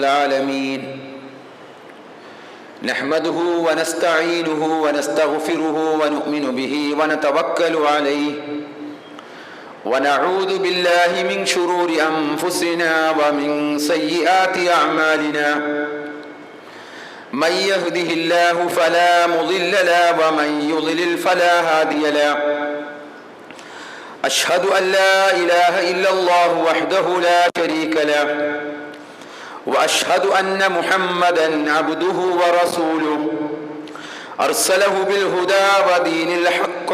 العالمين نحمده ونستعينه ونستغفره ونؤمن به ونتوكل عليه ونعوذ بالله من شرور أنفسنا ومن سيئات أعمالنا من يهده الله فلا مضل له ومن يضلل فلا هادي له أشهد أن لا إله إلا الله وحده لا شريك له وأشهد أن محمدًا عبده ورسوله أرسله بالهدى ودين الحق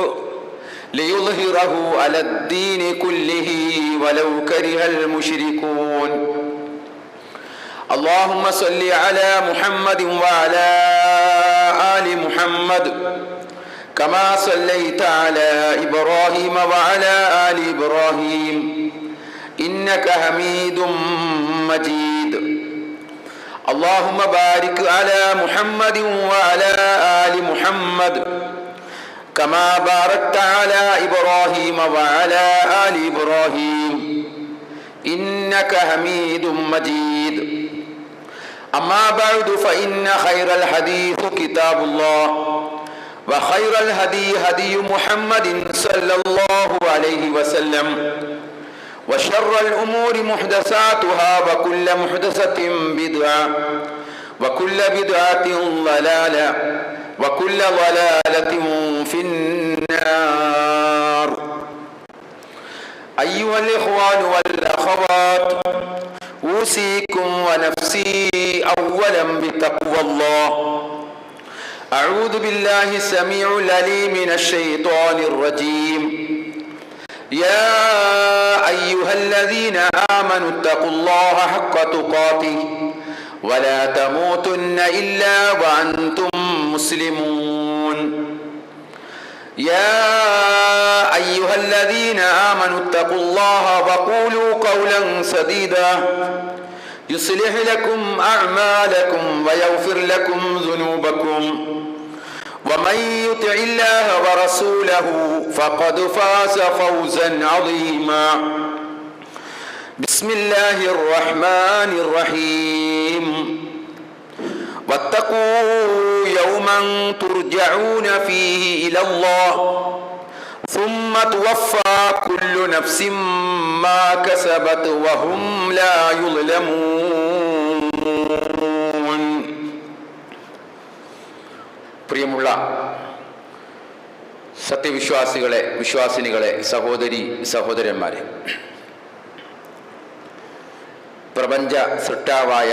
ليظهره على الدين كله ولو كره المشركون اللهم صل على محمد وعلى آل محمد كما صليت على إبراهيم وعلى آل إبراهيم إنك حميد مجيد اللهم بارك على محمد وعلى آل محمد كما باركت على إبراهيم وعلى آل إبراهيم إنك حميد مجيد أما بعد فإن خير الحديث كتاب الله وخير الهدي هدي محمد صلى الله عليه وسلم وشر الأمور محدثاتها وكل محدثة بدعة وكل بدعة ضلالة وكل ضلالة في النار أيها الإخوان والأخوات أوصيكم ونفسي أولا بتقوى الله أعوذ بالله السميع العليم من الشيطان الرجيم يا أيها الذين آمنوا اتقوا الله حق تقاته ولا تموتن إلا وأنتم مسلمون يا أيها الذين آمنوا اتقوا الله وقولوا قولا سديدا يصلح لكم أعمالكم ويغفر لكم ذنوبكم ومن يطع الله ورسوله فقد فاز فوزا عظيما بسم الله الرحمن الرحيم واتقوا يوما ترجعون فيه إلى الله ثم توفى كل نفس ما كسبت وهم لا يظلمون. പ്രിയമുള്ള സത്യവിശ്വാസികളെ, വിശ്വാസിനികളെ, സഹോദരി സഹോദരന്മാരെ, പ്രപഞ്ച സൃഷ്ടാവായ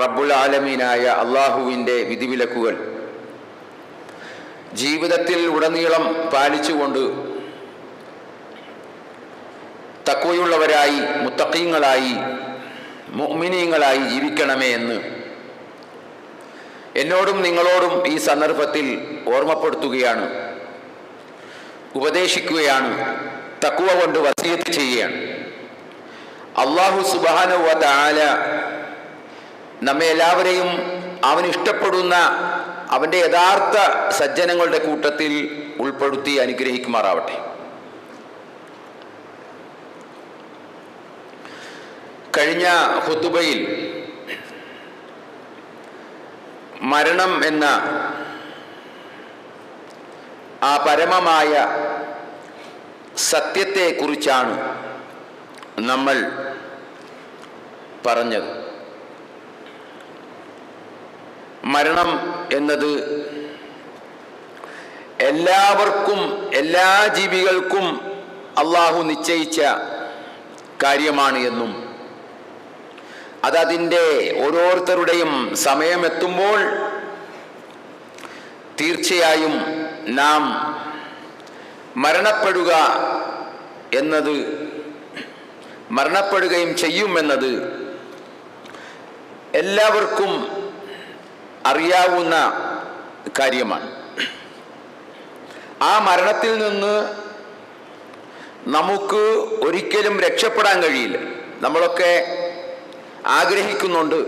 റബ്ബുൽ ആലമീനായ അള്ളാഹുവിൻ്റെ വിധിവിലക്കുകൾ ജീവിതത്തിൽ ഉടനീളം പാലിച്ചുകൊണ്ട് തഖ്വയുള്ളവരായി, മുത്തഖീങ്ങളായി, മുഅ്മിനീങ്ങളായി ജീവിക്കണമേ എന്ന് എന്നോടും നിങ്ങളോടും ഈ സന്ദർഭത്തിൽ ഓർമ്മപ്പെടുത്തുകയാണ്, ഉപദേശിക്കുകയാണ്, തഖ്വ കൊണ്ട് വസിയത്ത് ചെയ്യുകയാണ്. അല്ലാഹു സുബ്ഹാനഹു വ തആല നമ്മെ എല്ലാവരെയും അവൻ ഇഷ്ടപ്പെടുന്ന അവൻ്റെ യഥാർത്ഥ സജ്ജനങ്ങളുടെ കൂട്ടത്തിൽ ഉൾപ്പെടുത്തി അനുഗ്രഹിക്കുമാറാവട്ടെ. കഴിഞ്ഞ ഖുതുബയിൽ മരണം എന്ന ആ പരമമായ സത്യത്തെക്കുറിച്ചാണ് നമ്മൾ പറഞ്ഞത്. മരണം എന്നത് എല്ലാവർക്കും, എല്ലാ ജീവികൾക്കും അള്ളാഹു നിശ്ചയിച്ച കാര്യമാണ് എന്നും അതതിൻ്റെ ഓരോരുത്തരുടെയും സമയമെത്തുമ്പോൾ തീർച്ചയായും നാം മരണപ്പെടുകയും ചെയ്യുമെന്നത് എല്ലാവർക്കും അറിയാവുന്ന കാര്യമാണ്. ആ മരണത്തിൽ നിന്ന് നമുക്ക് ഒരിക്കലും രക്ഷപ്പെടാൻ കഴിയില്ല. നമ്മളൊക്കെ ആഗ്രഹിക്കുന്നുണ്ട്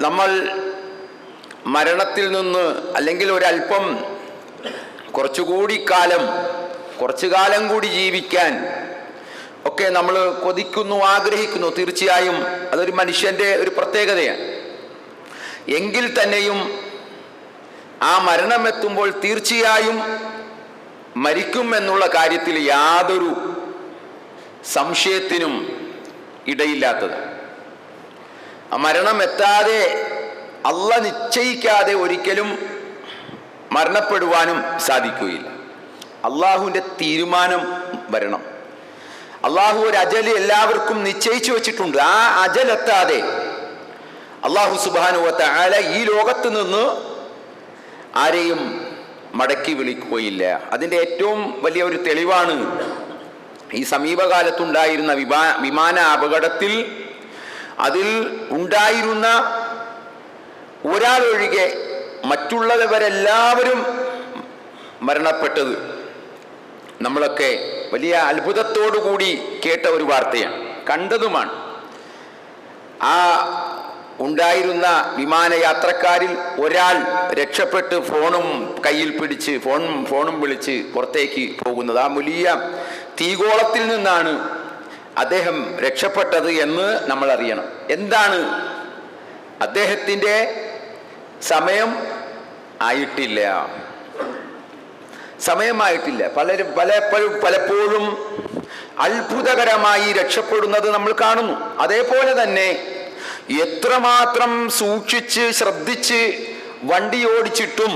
നമ്മൾ മരണത്തിൽ നിന്ന് അല്ലെങ്കിൽ ഒരല്പം കുറച്ചു കാലം കൂടി ജീവിക്കാൻ ഒക്കെ നമ്മൾ കൊതിക്കുന്നു, ആഗ്രഹിക്കുന്നു. തീർച്ചയായും അതൊരു മനുഷ്യൻ്റെ ഒരു പ്രത്യേകതയാണ്. എങ്കിൽ തന്നെയും ആ മരണമെത്തുമ്പോൾ തീർച്ചയായും മരിക്കും എന്നുള്ള കാര്യത്തിൽ യാതൊരു സംശയത്തിനും ഇടയില്ലാത്തത്. ആ മരണം എത്താതെ, അള്ളാഹ് നിശ്ചയിക്കാതെ ഒരിക്കലും മരണപ്പെടുവാനും സാധിക്കുകയില്ല. അള്ളാഹുവിൻ്റെ തീരുമാനം വരണം. അള്ളാഹു ഒരു അജല് എല്ലാവർക്കും നിശ്ചയിച്ചു വെച്ചിട്ടുണ്ട്. ആ അജലെത്താതെ അള്ളാഹു സുബ്ഹാനഹു വ തആല ഈ ലോകത്ത് നിന്ന് ആരെയും മടക്കി വിളിക്കുകയില്ല. അതിൻ്റെ ഏറ്റവും വലിയ ഒരു തെളിവാണ് ഈ സമീപകാലത്തുണ്ടായിരുന്ന വിമാന അപകടത്തിൽ അതിൽ ഉണ്ടായിരുന്ന ഒരാളൊഴികെ മറ്റുള്ളവരെല്ലാവരും മരണപ്പെട്ടത്. നമ്മളൊക്കെ വലിയ അത്ഭുതത്തോടുകൂടി കേട്ട ഒരു വാർത്തയാണ്, കണ്ടതുമാണ്. ആ ഉണ്ടായിരുന്ന വിമാനയാത്രക്കാരിൽ ഒരാൾ രക്ഷപ്പെട്ട് ഫോണും കയ്യിൽ പിടിച്ച് ഫോണും വിളിച്ച് പുറത്തേക്ക് പോകുന്നത്. ആ വലിയ തീഗോളത്തിൽ നിന്നാണ് അദ്ദേഹം രക്ഷപ്പെട്ടത് എന്ന് നമ്മൾ അറിയണം. എന്താണ്? അദ്ദേഹത്തിൻ്റെ സമയം ആയിട്ടില്ല, സമയമായിട്ടില്ല. പലപ്പോഴും അത്ഭുതകരമായി രക്ഷപ്പെടുന്നത് നമ്മൾ കാണുന്നു. അതേപോലെ തന്നെ എത്രമാത്രം സൂക്ഷിച്ച് ശ്രദ്ധിച്ച് വണ്ടി ഓടിച്ചിട്ടും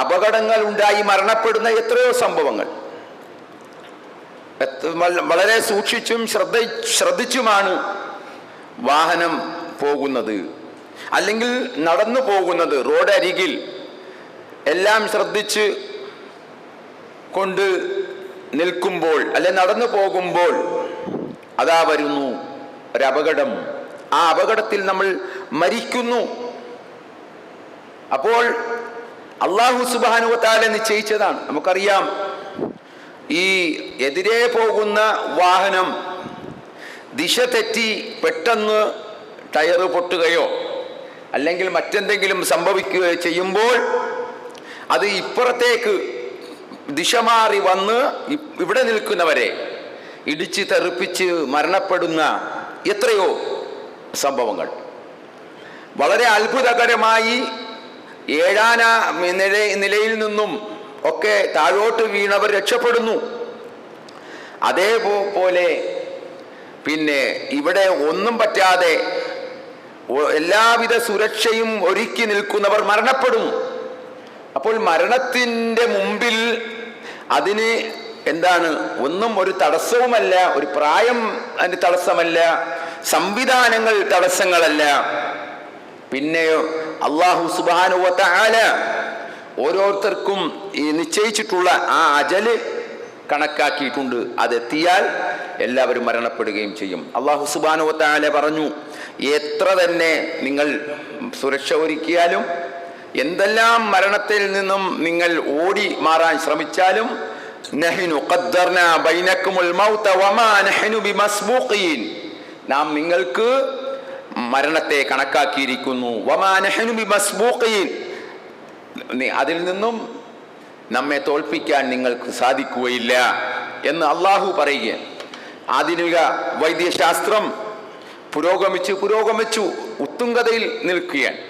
അപകടങ്ങൾ ഉണ്ടായി മരണപ്പെടുന്ന എത്രയോ സംഭവങ്ങൾ. വളരെ സൂക്ഷിച്ചും ശ്രദ്ധിച്ചുമാണ് വാഹനം പോകുന്നത്, അല്ലെങ്കിൽ നടന്നു പോകുന്നത്. റോഡ് അരികിൽ എല്ലാം ശ്രദ്ധിച്ച് കൊണ്ട് നിൽക്കുമ്പോൾ, അല്ലെ നടന്നു പോകുമ്പോൾ അതാ വരുന്നു ഒരപകടം. ആ അപകടത്തിൽ നമ്മൾ മരിക്കുന്നു. അപ്പോൾ അല്ലാഹു സുബ്ഹാനഹു വ തആല നിശ്ചയിച്ചതാണ്. നമുക്കറിയാം, ഈ എതിരെ പോകുന്ന വാഹനം ദിശ തെറ്റി പെട്ടെന്ന് ടയർ പൊട്ടുകയോ അല്ലെങ്കിൽ മറ്റെന്തെങ്കിലും സംഭവിക്കുകയോ ചെയ്യുമ്പോൾ അത് ഇപ്പുറത്തേക്ക് ദിശ മാറി വന്ന് ഇവിടെ നിൽക്കുന്നവരെ ഇടിച്ച് തെറിപ്പിച്ച് മരണപ്പെടുന്ന എത്രയോ സംഭവങ്ങൾ. വളരെ അത്ഭുതകരമായി 7ാം നിലയിൽ നിന്നും ഒക്കെ താഴോട്ട് വീണവർ രക്ഷപ്പെടുന്നു. അതേപോലെ പിന്നെ ഇവിടെ ഒന്നും പറ്റാതെ എല്ലാവിധ സുരക്ഷയും ഒരുക്കി നിൽക്കുന്നവർ മരണപ്പെടുന്നു. അപ്പോൾ മരണത്തിൻ്റെ മുമ്പിൽ അതിന് എന്താണ്? ഒന്നും ഒരു തടസ്സവുമല്ല, ഒരു പ്രായം അതിന് തടസ്സമല്ല, സംവിധാനങ്ങൾ തടസ്സങ്ങളല്ല. പിന്നെയോ അല്ലാഹു സുബ്ഹാനഹു വ തആല ഓരോരുത്തർക്കും ഈ നിശ്ചയിച്ചിട്ടുള്ള ആ അജല് കണക്കാക്കിയിട്ടുണ്ട്. അതെത്തിയാൽ എല്ലാവരും മരണപ്പെടുകയും ചെയ്യും. അല്ലാഹു സുബ്ഹാനഹു വ തആല പറഞ്ഞു, എത്ര തന്നെ നിങ്ങൾ സുരക്ഷ ഒരുക്കിയാലും, എന്തെല്ലാം മരണത്തിൽ നിന്നും നിങ്ങൾ ഓടി മാറാൻ ശ്രമിച്ചാലും, നഹ്നു ഖദ്ദർനാ ബൈനകുമുൽ മൗത വമാ നഹ്നു ബിമസ്ബൂഖീൻ, നാം നിങ്ങൾക്ക് മരണത്തെ കണക്കാക്കിയിരിക്കുന്നു. വമാ നഹ്നു ബിമസ്ബൂഖീൻ, അതിൽ നിന്നും നമ്മെ തോൽപ്പിക്കാൻ നിങ്ങൾക്ക് സാധിക്കുകയില്ല എന്ന് അള്ളാഹു പറയുകയാണ്. ആധുനിക വൈദ്യശാസ്ത്രം പുരോഗമിച്ചു ഉത്തുംഗതയിൽ നിൽക്കുകയാണ്.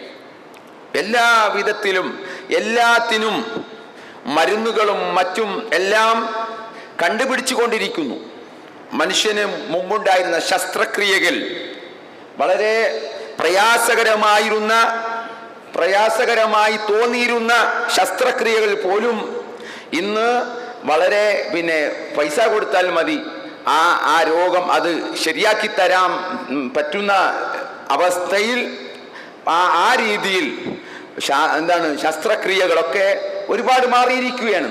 എല്ലാ വിധത്തിലും എല്ലാത്തിനും മരുന്നുകളും മറ്റും എല്ലാം കണ്ടുപിടിച്ചു കൊണ്ടിരിക്കുന്നു. മനുഷ്യന് മുമ്പുണ്ടായിരുന്ന ശസ്ത്രക്രിയകൾ, വളരെ പ്രയാസകരമായി തോന്നിയിരുന്ന ശസ്ത്രക്രിയകൾ പോലും ഇന്ന് വളരെ പൈസ കൊടുത്താൽ മതി, ആ രോഗം അത് ശരിയാക്കി തരാൻ പറ്റുന്ന അവസ്ഥയിൽ ആ രീതിയിൽ ശസ്ത്രക്രിയകളൊക്കെ ഒരുപാട് മാറിയിരിക്കുകയാണ്.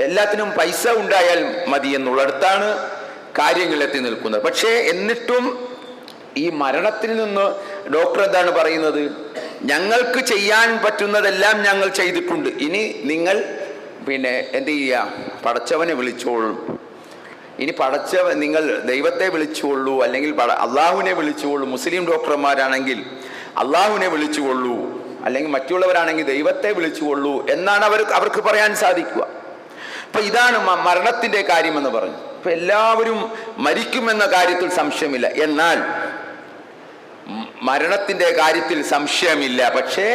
എല്ലാത്തിനും പൈസ ഉണ്ടായാൽ മതി എന്നുള്ളിടത്താണ് കാര്യങ്ങൾ എത്തി നിൽക്കുന്നത്. പക്ഷേ എന്നിട്ടും ഈ മരണത്തിൽ നിന്ന് ഡോക്ടർ എന്താണ് പറയുന്നത്? ഞങ്ങൾക്ക് ചെയ്യാൻ പറ്റുന്നതെല്ലാം ഞങ്ങൾ ചെയ്തിട്ടുണ്ട്, ഇനി നിങ്ങൾ എന്ത് ചെയ്യുക? പടച്ചവനെ വിളിച്ചോളൂ. ഇനി നിങ്ങൾ ദൈവത്തെ വിളിച്ചുകൊള്ളൂ, അല്ലെങ്കിൽ അള്ളാഹുവിനെ വിളിച്ചുകൊള്ളൂ. മുസ്ലിം ഡോക്ടർമാരാണെങ്കിൽ അള്ളാഹുവിനെ വിളിച്ചുകൊള്ളൂ, അല്ലെങ്കിൽ മറ്റുള്ളവരാണെങ്കിൽ ദൈവത്തെ വിളിച്ചുകൊള്ളൂ എന്നാണ് അവർക്ക് പറയാൻ സാധിക്കുക. അപ്പൊ ഇതാണ് മരണത്തിന്റെ കാര്യമെന്ന് പറഞ്ഞു. ഇപ്പം എല്ലാവരും മരിക്കുമെന്ന കാര്യത്തിൽ സംശയമില്ല. എന്നാൽ മരണത്തിൻ്റെ കാര്യത്തിൽ സംശയമില്ല. പക്ഷേ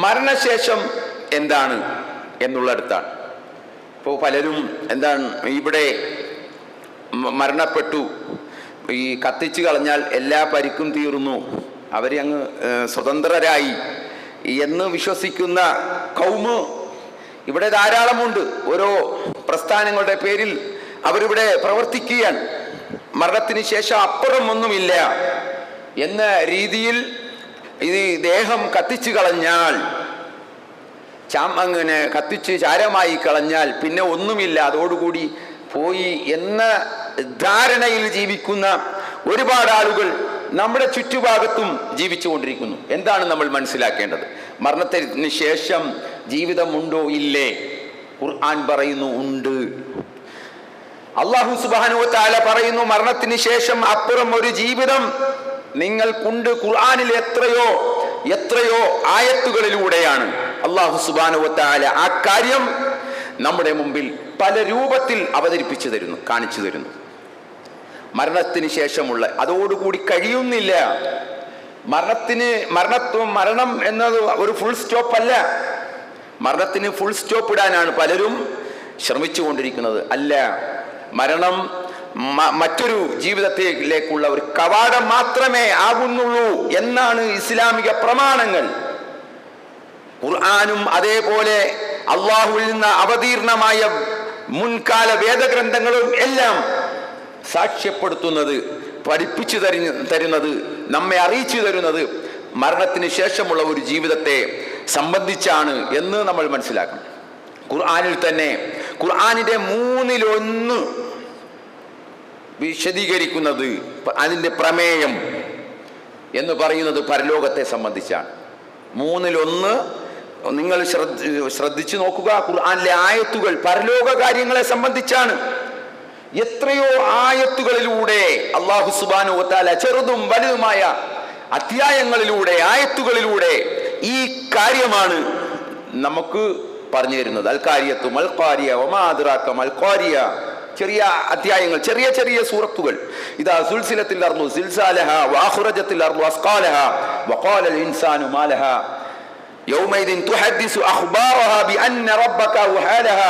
മരണശേഷം എന്താണ് എന്നുള്ളടത്താണ്. ഇപ്പോൾ പലരും എന്താണ് ഇവിടെ മരണപ്പെട്ടു, ഈ കത്തിച്ചു കളഞ്ഞാൽ എല്ലാ പരിക്കും തീർന്നു, അവരെ അങ്ങ് സ്വതന്ത്രരായി എന്ന് വിശ്വസിക്കുന്ന കൗമ് ഇവിടെ ധാരാളമുണ്ട്. ഓരോ പ്രസ്ഥാനങ്ങളുടെ പേരിൽ അവരിവിടെ പ്രവർത്തിക്കുകയാണ്. മരണത്തിന് ശേഷം അപ്പുറം ഒന്നുമില്ല എന്ന രീതിയിൽ ഈ ദേഹം കത്തിച്ചു കളഞ്ഞാൽ, അങ്ങനെ കത്തിച്ച് ചാരമായി കളഞ്ഞാൽ പിന്നെ ഒന്നുമില്ല, അതോടുകൂടി പോയി എന്ന ധാരണയിൽ ജീവിക്കുന്ന ഒരുപാട് ആളുകൾ നമ്മുടെ ചുറ്റുഭാഗത്തും ജീവിച്ചു കൊണ്ടിരിക്കുന്നു. എന്താണ് നമ്മൾ മനസ്സിലാക്കേണ്ടത്? മരണത്തിന് ശേഷം ജീവിതമുണ്ടോ ഇല്ലേ? ഖുർആൻ പറയുന്നു ഉണ്ട്. അല്ലാഹു സുബ്ഹാനഹു വ തആല പറയുന്നു മരണത്തിന് ശേഷം അപ്പുറം ഒരു ജീവിതം നിങ്ങൾക്കുണ്ട്. ഖുർആനിൽ എത്രയോ ആയത്തുകളിലൂടെയാണ് അല്ലാഹു സുബ്ഹാനഹു വ തആല ആ കാര്യം നമ്മുടെ മുമ്പിൽ പല രൂപത്തിൽ അവതരിപ്പിച്ചു തരുന്നു, കാണിച്ചു തരുന്നു. മരണത്തിന് ശേഷമുള്ള അതോടുകൂടി കഴിയുന്നില്ല. മരണം എന്നത് ഒരു ഫുൾ സ്റ്റോപ്പ് അല്ല. മരണത്തിന് ഫുൾ സ്റ്റോപ്പ് ഇടാനാണ് പലരും ശ്രമിച്ചുകൊണ്ടിരിക്കുന്നത്. അല്ല, മരണം മറ്റൊരു ജീവിതത്തിലേക്കുള്ള ഒരു കവാടം മാത്രമേ ആകുന്നുള്ളൂ എന്നാണ് ഇസ്ലാമിക പ്രമാണങ്ങൾ. ഖുർആനും അതേപോലെ അള്ളാഹുവിൽ നിന്ന് അവതീർണമായ മുൻകാല വേദഗ്രന്ഥങ്ങളും എല്ലാം സാക്ഷ്യപ്പെടുത്തുന്നത്, പഠിപ്പിച്ചു തരുന്നത്, നമ്മെ അറിയിച്ചു തരുന്നത് മരണത്തിന് ശേഷമുള്ള ഒരു ജീവിതത്തെ സംബന്ധിച്ചാണ് എന്ന് നമ്മൾ മനസ്സിലാക്കണം. ഖുർആനിൽ തന്നെ ഖുർആനിന്റെ 1/3 വിശദീകരിക്കുന്നത്, അതിൻ്റെ പ്രമേയം എന്ന് പറയുന്നത് പരലോകത്തെ സംബന്ധിച്ചാണ്. 1/3 നിങ്ങൾ ശ്രദ്ധിച്ചു നോക്കുക. ഖുർആനിലെ ആയത്തുകൾ പരലോക കാര്യങ്ങളെ സംബന്ധിച്ചാണ്. എത്രയോ ആയത്തുകളിലൂടെ അല്ലാഹു സുബ്ഹാനഹു വ തആല ചെറുതും വലുതുമായ അധ്യായങ്ങളിലൂടെ, ആയത്തുകളിലൂടെ ഈ കാര്യമാണ് നമുക്ക് പറഞ്ഞു തരുന്നത്. അൽ ഖാരിയത്തു മൽ ഖാരിയ വമാ അദ്റാക മൽ ഖാരിയ. ചെറിയ അധ്യായങ്ങൾ, ചെറിയ ചെറിയ സൂറത്തുകൾ. ഇദാ സുൽസിലത്തിൽ അർളു സിൽസാലഹാ വഅഖ്റജത്തിൽ അർളു അസ്ഖാലഹാ വഖാലൽ ഇൻസാനു മാ ലഹാ യൗമൈദിൻ തുഹദ്ദിസു അഖ്ബാറഹാ ബിഅന്ന റബ്ബക വഹാലഹാ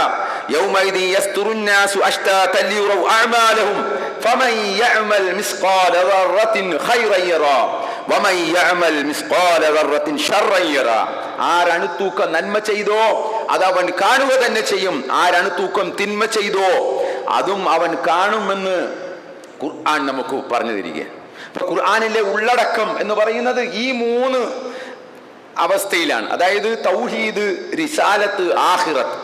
യൗമൈദിൻ യസ്തുറുന്നാസു അശ്താതൻ ലിയറൗ അഅമാലഹും ഫമൻ യഅമൽ മിസ്ഖാല ദർറത്തിൻ ഖൈറൻ യറാ വമൻ യഅമൽ മിസ്ഖാല ദർറത്തിൻ ശർറൻ യറാ. ആരണുത്തൂക്കം നന്മ ചെയ്തോ അത് അവൻ കാണുക തന്നെ ചെയ്യും. ആരണുത്തൂക്കം തിന്മ ചെയ്തോ അതും അവൻ കാണുമെന്ന് ഖുർആൻ നമുക്ക് പറഞ്ഞു തരികയാണ്. ഖുർആനിലെ ഉള്ളടക്കം എന്ന് പറയുന്നത് ഈ 3 അവസ്ഥയിലാണ്. അതായത് തൗഹീദ്, റിസാലത്ത്, ആഖിറത്ത്.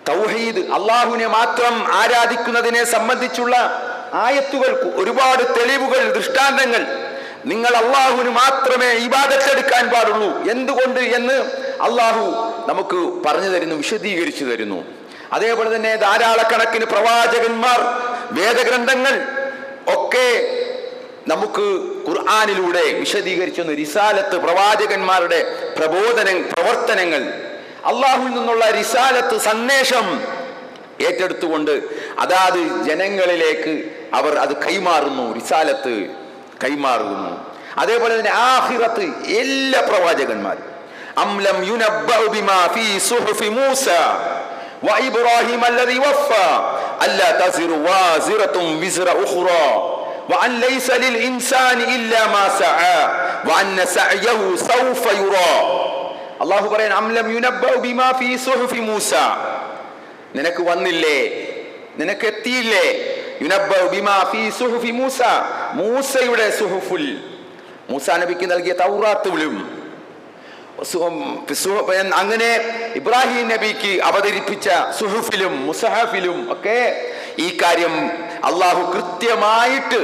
തൗഹീദ്, അള്ളാഹുവിനെ മാത്രം ആരാധിക്കുന്നതിനെ സംബന്ധിച്ചുള്ള ആയത്തുകൾ, ഒരുപാട് തെളിവുകൾ, ദൃഷ്ടാന്തങ്ങൾ. നിങ്ങൾ അള്ളാഹുവിന് മാത്രമേ ഇബാദത്ത് എടുക്കാൻ പാടുള്ളൂ. എന്തുകൊണ്ട് എന്ന് അള്ളാഹു നമുക്ക് പറഞ്ഞു തരുന്നു, വിശദീകരിച്ചു തരുന്നു. അതേപോലെ തന്നെ ധാരാളക്കണക്കിന് പ്രവാചകന്മാർ, വേദഗ്രന്ഥങ്ങൾ ഒക്കെ നമുക്ക് ഖുർആനിലൂടെ വിശദീകരിച്ചു. റിസാലത്ത്, പ്രവാചകന്മാരുടെ പ്രവർത്തനങ്ങൾ, അള്ളാഹുവിൽ നിന്നുള്ള റിസാലത്ത്, സന്ദേശം ഏറ്റെടുത്തുകൊണ്ട് അതാത് ജനങ്ങളിലേക്ക് അവർ അത് കൈമാറുന്നു, റിസാലത്ത് കൈമാറുന്നു. അതേപോലെ തന്നെ ആഖിറത്ത്, എല്ലാ പ്രവാചകന്മാരും അംലം യുനബ്ബഉ ബിമാ ഫീ സുഹുഫി മൂസ വഇബ്രാഹിം അല്ലദീ വഫാ അല്ലാ തസിറു വാസിറത്തും വിസ്റ ഉഖ്റാ വഅൻ ലൈസ ലിൽ ഇൻസാനി ഇല്ലാ മാ സഅ വഅന്ന സഅയഹു സൗഫ യുറാ. അല്ലാഹു പറയുന്നു, അംലം യുനബ്ബഉ ബിമാ ഫീ സുഹുഫി മൂസ, നിനക്ക് വന്നില്ലേ, നിനക്ക് എത്തിയില്ലേ? യുനബ്ബഉ ബിമാ ഫീ സുഹുഫി മൂസ, മൂസയുടെ സുഹുഫുൽ, മൂസാ നബിക്ക് നൽകിയ തൗറാത്തിലും അങ്ങനെ ഇബ്രാഹിം നബിക്ക് അവതരിപ്പിച്ച സുഹുഫിലും മുസഹഫിലും ഒക്കെ ഈ കാര്യം അള്ളാഹു കൃത്യമായിട്ട്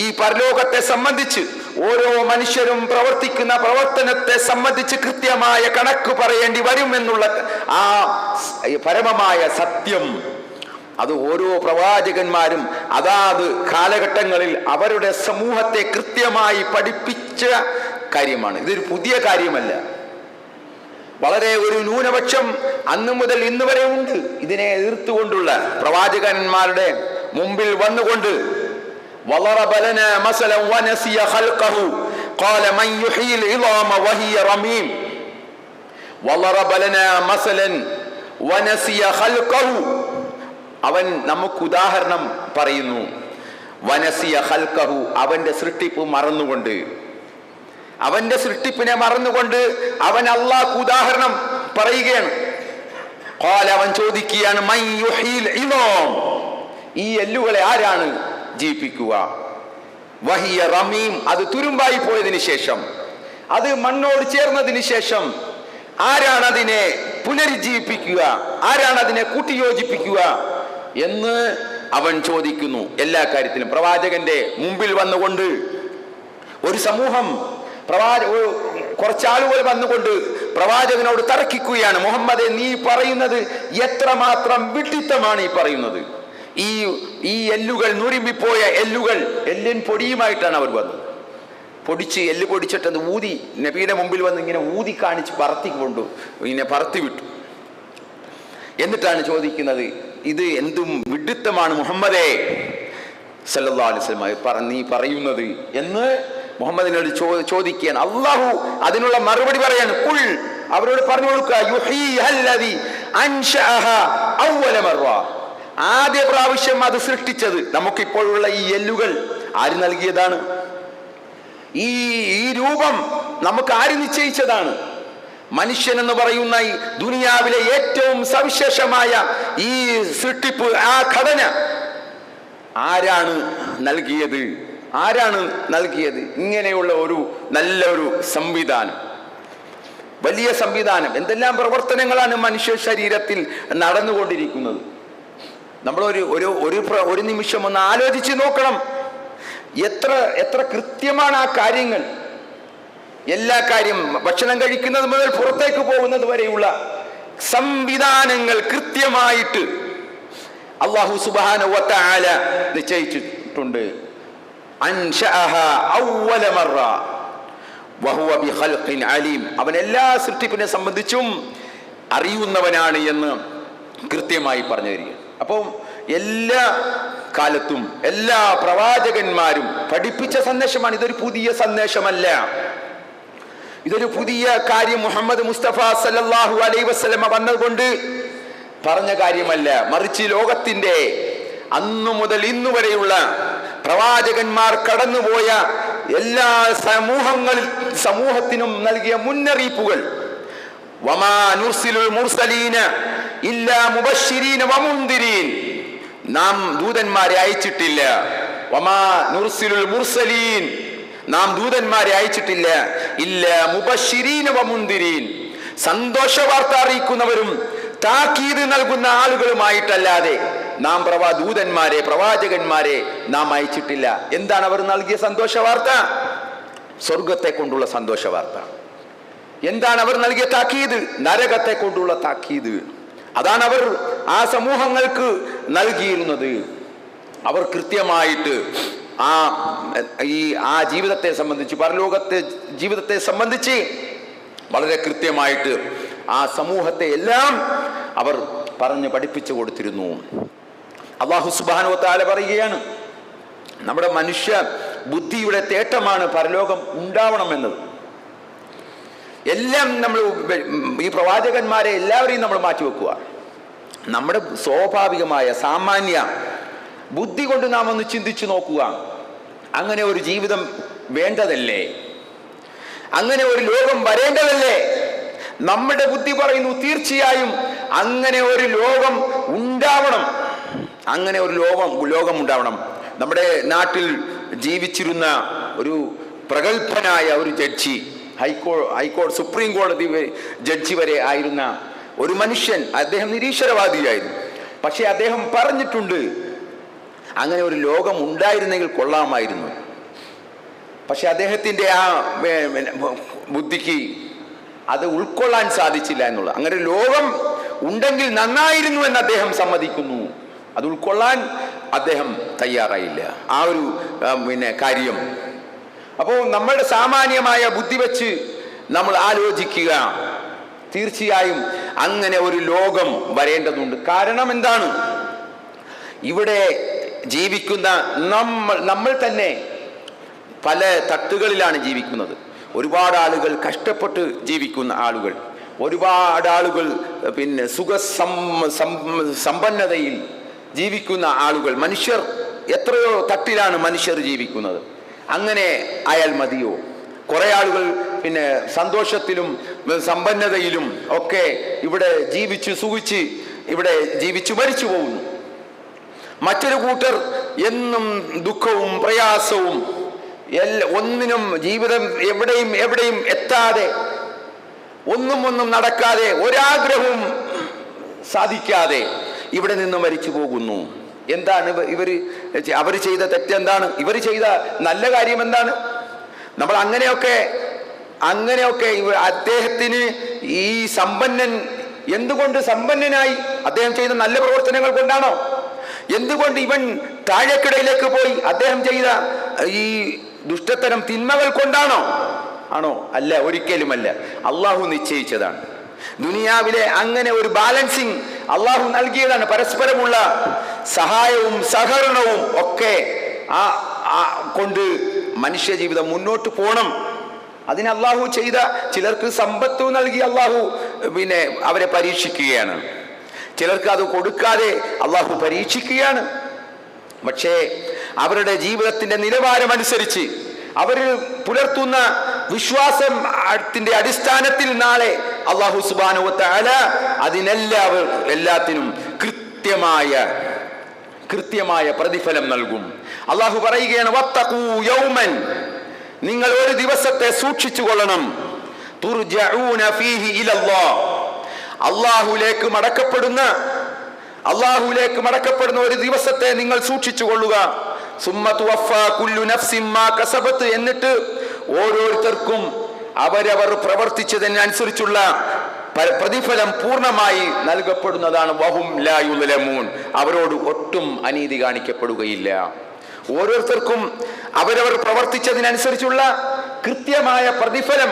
ഈ പരലോകത്തെ സംബന്ധിച്ച്, ഓരോ മനുഷ്യരും പ്രവർത്തിക്കുന്ന പ്രവർത്തനത്തെ സംബന്ധിച്ച് കൃത്യമായ കണക്ക് പറയേണ്ടി വരും എന്നുള്ള ആ പരമമായ സത്യം അത് ഓരോ പ്രവാചകന്മാരും അതാത് കാലഘട്ടങ്ങളിൽ അവരുടെ സമൂഹത്തെ കൃത്യമായി പഠിപ്പിച്ച കാര്യമാണ്. ഇതൊരു പുതിയ കാര്യമല്ല. വളരെ ഒരു ന്യൂനപക്ഷം അന്നു മുതൽ ഇന്ന് വരെ ഉണ്ട്. ഇതിനെ എതിർത്തുകൊണ്ടുള്ള പ്രവാചകന്മാരുടെ മുമ്പിൽ വന്നുകൊണ്ട് وَضَرَبَ لَنَا مَثَلًا وَنَسِيَ خَلْقَهُ قَالَ مَنْ يُحْيِي الْعِظَامَ وَهِيَ رَمِيمٌ وَضَرَبَ لَنَا مَثَلًا وَنَسِيَ خَلْقَهُ അവൻ നമുക്ക് ഉദാഹരണം പറയുന്നു. വനസിയ ഖൽഖഹു അവന്റെ സൃഷ്ടിപ്പ് മറന്നുകൊണ്ട്, അവന്റെ സൃഷ്ടിപ്പിനെ മറന്നുകൊണ്ട് അവൻ അല്ലാഹു ഉദാഹരണം പറയുകയാണ്. ഖാല അവൻ ചോദിക്കുകയാണ്, മൻ യുഹീൽ ഇളാം ഈ എല്ലുകളെ ആരാണ് ജീവിപ്പിക്കുക? വഹിയ റമീം അത് തുരുമ്പായി പോയതിനു ശേഷം, അത് മണ്ണോട് ചേർന്നതിന് ശേഷം ആരാണ് അതിനെ പുനരുജ്ജീവിപ്പിക്കുക? ആരാണ് അതിനെ കൂട്ടിയോജിപ്പിക്കുക എന്ന് അവൻ ചോദിക്കുന്നു. എല്ലാ കാര്യത്തിലും പ്രവാചകന്റെ മുമ്പിൽ വന്നുകൊണ്ട് ഒരു സമൂഹം കുറച്ചാളുകൾ വന്നുകൊണ്ട് പ്രവാചകനോട് തർക്കിക്കുകയാണ്. മുഹമ്മദെ, നീ പറയുന്നത് എത്രമാത്രം വിഡ്ഢിത്തമാണ് ഈ പറയുന്നത്. ഈ എല്ലുകൾ, നുരുമ്പിപ്പോയ എല്ലുകൾ, എല്ലിൻ പൊടിയുമായിട്ടാണ് അവർ വന്നത്. എല്ല് പൊടിച്ചിട്ട് അത് ഊതി നബിയുടെ മുമ്പിൽ വന്ന് ഇങ്ങനെ ഊതി കാണിച്ച് പറത്തിക്കൊണ്ടു ഇങ്ങനെ പറത്തി വിട്ടു. എന്നിട്ടാണ് ചോദിക്കുന്നത്, ഇത് എന്തും വിഡ്ഢിത്തമാണ് മുഹമ്മദേ സല്ലല്ലാഹു അലൈഹി വസല്ലം നീ പറയുന്നത് എന്ന് മുഹമ്മദിനോട് ചോദിക്കുകയാണ്. അല്ലാഹു അതിനുള്ള മറുപടി പറയാണ്. ഖുൽ അവരോട് പറഞ്ഞു കൊടുക്കുക, യുഹീഹല്ലദി അൻശഅഹാ അവ്വല മർറ ആദ്യ പ്രാവശ്യം അത് സൃഷ്ടിച്ചത്, നമുക്കിപ്പോഴുള്ള ഈ എല്ലുകൾ ആര് നൽകിയതാണ്? ഈ രൂപം നമുക്ക് ആര് നിശ്ചയിച്ചതാണ്? മനുഷ്യൻ എന്ന് പറയുന്ന ഈ ദുനിയാവിലെ ഏറ്റവും സവിശേഷമായ ഈ സൃഷ്ടിപ്പ്, ആ ഘടന ആരാണ് നൽകിയത്? ആരാണ് നൽകിയത്? ഇങ്ങനെയുള്ള ഒരു നല്ലൊരു സംവിധാനം, വലിയ സംവിധാനം, എന്തെല്ലാം പ്രവർത്തനങ്ങളാണ് മനുഷ്യ ശരീരത്തിൽ നടന്നുകൊണ്ടിരിക്കുന്നത്. നമ്മൾ ഒരു നിമിഷം ഒന്ന് ആലോചിച്ച് നോക്കണം. എത്ര കൃത്യമാണ് ആ കാര്യങ്ങൾ. എല്ലാ കാര്യം, ഭക്ഷണം കഴിക്കുന്നത് മുതൽ പുറത്തേക്ക് പോകുന്നത് വരെയുള്ള സംവിധാനങ്ങൾ കൃത്യമായിട്ട് അല്ലാഹു സുബ്ഹാനഹു വ തആല നിശ്ചയിച്ചിട്ടുണ്ട്. അൻശഅഹാ അവ്വല മർറ വഹുവ ബിഖൽഖിൻ അലീം അവൻ എല്ലാ സൃഷ്ടിപ്പിനെ സംബന്ധിച്ചും അറിയുന്നവനാണ് എന്ന് കൃത്യമായി പറഞ്ഞു തരികയാണ്. അപ്പോൾ എല്ലാ കാലത്തും എല്ലാ പ്രവാചകന്മാരും പഠിപ്പിച്ച സന്ദേശമാണ്. ഇതൊരു പുതിയ സന്ദേശമല്ല, ഇതൊരു പുതിയ കാര്യം മുഹമ്മദ് മുസ്തഫ സല്ലല്ലാഹു അലൈഹി വസല്ലമ വന്നതുകൊണ്ട് പറഞ്ഞ കാര്യമല്ല. മറിച്ച് ലോകത്തിന്റെ അന്നു മുതൽ ഇന്നു വരെയുള്ള പ്രവാചകന്മാർ കടന്നുപോയ എല്ലാ സമൂഹത്തിനും നൽകിയ മുന്നറിയിപ്പുകൾ. വമാ നുർസിലുൽ മുർസലീന ഇല്ലാ മുബശ്ശിരീന വമുൻദിരീൻ നാം ദൂതന്മാരെ അയച്ചിട്ടില്ല. വമാ നുർസിലുൽ മുർസലീൻ നാം ദൂതന്മാരെ അയച്ചിട്ടില്ല. ഇല്ല മുബശ്ശിരീന വമുൻദിരീൻ സന്തോഷ വാർത്ത അറിയിക്കുന്നവരും താക്കീത് നൽകുന്ന ആളുകളുമായിട്ടല്ലാതെ നാം ദൂതന്മാരെ, പ്രവാചകന്മാരെ നാം അയച്ചിട്ടില്ല. എന്താണ് അവർ നൽകിയ സന്തോഷ വാർത്ത? സ്വർഗത്തെ കൊണ്ടുള്ള സന്തോഷ വാർത്ത. എന്താണ് അവർ നൽകിയ താക്കീത്? നരകത്തെ കൊണ്ടുള്ള താക്കീത്. അതാണ് അവർ ആ സമൂഹങ്ങൾക്ക് നൽകിയിരുന്നത്. അവർ കൃത്യമായിട്ട് ആ ജീവിതത്തെ സംബന്ധിച്ച്, പരലോകത്തെ ജീവിതത്തെ സംബന്ധിച്ച് വളരെ കൃത്യമായിട്ട് ആ സമൂഹത്തെ എല്ലാം അവർ പറഞ്ഞ് പഠിപ്പിച്ചു കൊടുത്തിരുന്നു. അല്ലാഹു സുബ്ഹാനഹു വ തആല പറയുകയാണ്, നമ്മുടെ മനുഷ്യ ബുദ്ധിയുടെ തേട്ടമാണ് പരലോകം ഉണ്ടാവണമെന്നത്. എല്ലാം നമ്മൾ ഈ പ്രവാചകന്മാരെ എല്ലാവരെയും നമ്മൾ മാറ്റിവെക്കുക. നമ്മുടെ സ്വാഭാവികമായ സാമാന്യ ബുദ്ധി കൊണ്ട് നാം ഒന്ന് ചിന്തിച്ചു നോക്കുക. അങ്ങനെ ഒരു ജീവിതം വേണ്ടതല്ലേ? അങ്ങനെ ഒരു ലോകം വരേണ്ടതല്ലേ? നമ്മുടെ ബുദ്ധി പറയുന്നു തീർച്ചയായും അങ്ങനെ ഒരു ലോകം ഉണ്ടാവണം, അങ്ങനെ ഒരു ലോകം ഉണ്ടാവണം. നമ്മുടെ നാട്ടിൽ ജീവിച്ചിരുന്ന ഒരു പ്രഗത്ഭനായ ഒരു ജഡ്ജി, ഹൈക്കോടതി സുപ്രീം കോടതി ജഡ്ജി വരെ ആയിരുന്ന ഒരു മനുഷ്യൻ, അദ്ദേഹം നിരീശ്വരവാദിയായിരുന്നു. പക്ഷെ അദ്ദേഹം പറഞ്ഞിട്ടുണ്ട്, അങ്ങനെ ഒരു ലോകം ഉണ്ടായിരുന്നെങ്കിൽ കൊള്ളാമായിരുന്നു. പക്ഷെ അദ്ദേഹത്തിൻ്റെ ആ ബുദ്ധിക്ക് അത് ഉൾക്കൊള്ളാൻ സാധിച്ചില്ല എന്നുള്ള. അങ്ങനെ ഒരു ലോകം ഉണ്ടെങ്കിൽ നന്നായിരുന്നു എന്ന് അദ്ദേഹം സമ്മതിക്കുന്നു, അത് ഉൾക്കൊള്ളാൻ അദ്ദേഹം തയ്യാറായില്ല. ആ ഒരു കാര്യം. അപ്പോൾ നമ്മളുടെ സാമാന്യമായ ബുദ്ധി വെച്ച് നമ്മൾ ആലോചിക്കുക, തീർച്ചയായും അങ്ങനെ ഒരു ലോകം വരേണ്ടതുണ്ട്. കാരണം എന്താണ്? ഇവിടെ ജീവിക്കുന്ന നമ്മൾ തന്നെ പല തട്ടുകളിലാണ് ജീവിക്കുന്നത്. ഒരുപാട് ആളുകൾ കഷ്ടപ്പെട്ട് ജീവിക്കുന്ന ആളുകൾ, ഒരുപാട് ആളുകൾ പിന്നെ സമ്പന്നതയിൽ ജീവിക്കുന്ന ആളുകൾ, മനുഷ്യർ എത്രയോ തട്ടിലാണ് മനുഷ്യർ ജീവിക്കുന്നത്. അങ്ങനെ ആയാൽ മതിയോ? കുറെ ആളുകൾ പിന്നെ സന്തോഷത്തിലും സമ്പന്നതയിലും ഒക്കെ ഇവിടെ ജീവിച്ചു സുഖിച്ച് ഇവിടെ ജീവിച്ചു മരിച്ചു പോകുന്നു. മറ്റൊരു കൂട്ടർ എന്നും ദുഃഖവും പ്രയാസവും ഒന്നിനും ജീവിതം എവിടെയും എത്താതെ, ഒന്നും നടക്കാതെ, ഒരാഗ്രഹവും സാധിക്കാതെ ഇവിടെ നിന്ന് മരിച്ചു പോകുന്നു. എന്താണ് അവർ ചെയ്ത തെറ്റെന്താണ്? ഇവർ ചെയ്ത നല്ല കാര്യം എന്താണ്? നമ്മൾ അങ്ങനെയൊക്കെ അദ്ദേഹത്തിന് ഈ സമ്പന്നൻ എന്തുകൊണ്ട് സമ്പന്നനായി? അദ്ദേഹം ചെയ്ത നല്ല പ്രവർത്തനങ്ങൾ കൊണ്ടാണോ? എന്തുകൊണ്ട് ഇവൻ താഴേക്കിടയിലേക്ക് പോയി? അദ്ദേഹം ചെയ്ത ഈ ദുഷ്ടത്തരം തിന്മകൾ കൊണ്ടാണോ? ആണോ? അല്ല, ഒരിക്കലുമല്ല. അള്ളാഹു നിശ്ചയിച്ചതാണ്. ദുനിയാവിലെ അങ്ങനെ ഒരു ബാലൻസിങ് അള്ളാഹു നൽകിയതാണ്. പരസ്പരമുള്ള സഹായവും സഹകരണവും ഒക്കെ കൊണ്ട് മനുഷ്യ ജീവിതം മുന്നോട്ട് പോകണം. അതിന് അള്ളാഹു ചെയ്ത, ചിലർക്ക് സമ്പത്ത് നൽകി അള്ളാഹു പിന്നെ അവരെ പരീക്ഷിക്കുകയാണ്, ചിലർക്ക് അത് കൊടുക്കാതെ അള്ളാഹു പരീക്ഷിക്കുകയാണ്. പക്ഷേ അവരുടെ ജീവിതത്തിന്റെ നിലവാരമനുസരിച്ച് അവർ പുലർത്തുന്ന വിശ്വാസത്തിന്റെ അടിസ്ഥാനത്തിൽ നാളെ അല്ലാഹു സുബ്ഹാനഹു വ തആല എല്ലാത്തിനും കൃത്യമായ പ്രതിഫലം നൽകും. അള്ളാഹു പറയുകയാണ്, വത്തഖൂ യൗമൻ, നിങ്ങൾ ഒരു ദിവസത്തെ സൂക്ഷിച്ചു കൊള്ളണം, തുർജഊന ഫീഹി ഇലല്ലാഹ്, അള്ളാഹുലേക്ക് മടക്കപ്പെടുന്ന ഒരു ദിവസത്തെ നിങ്ങൾ സൂക്ഷിച്ചു കൊള്ളുക. സുമ്മ തുവഫാ കുല്ലു നഫ്സിൻ മാ കസബത്, എന്നിട്ട് ഓരോരുത്തർക്കും അവരവർ പ്രവർത്തിച്ചതിനനുസരിച്ചുള്ള പ്രതിഫലം പൂർണ്ണമായി നൽകപ്പെടുന്നതാണ്. വഹും ലാ യുദ്ലമൂൻ, അവരോട് ഒട്ടും അനീതി കാണിക്കപ്പെടുകയില്ല. ഓരോരുത്തർക്കും അവരവർ പ്രവർത്തിച്ചതിനനുസരിച്ചുള്ള കൃത്യമായ പ്രതിഫലം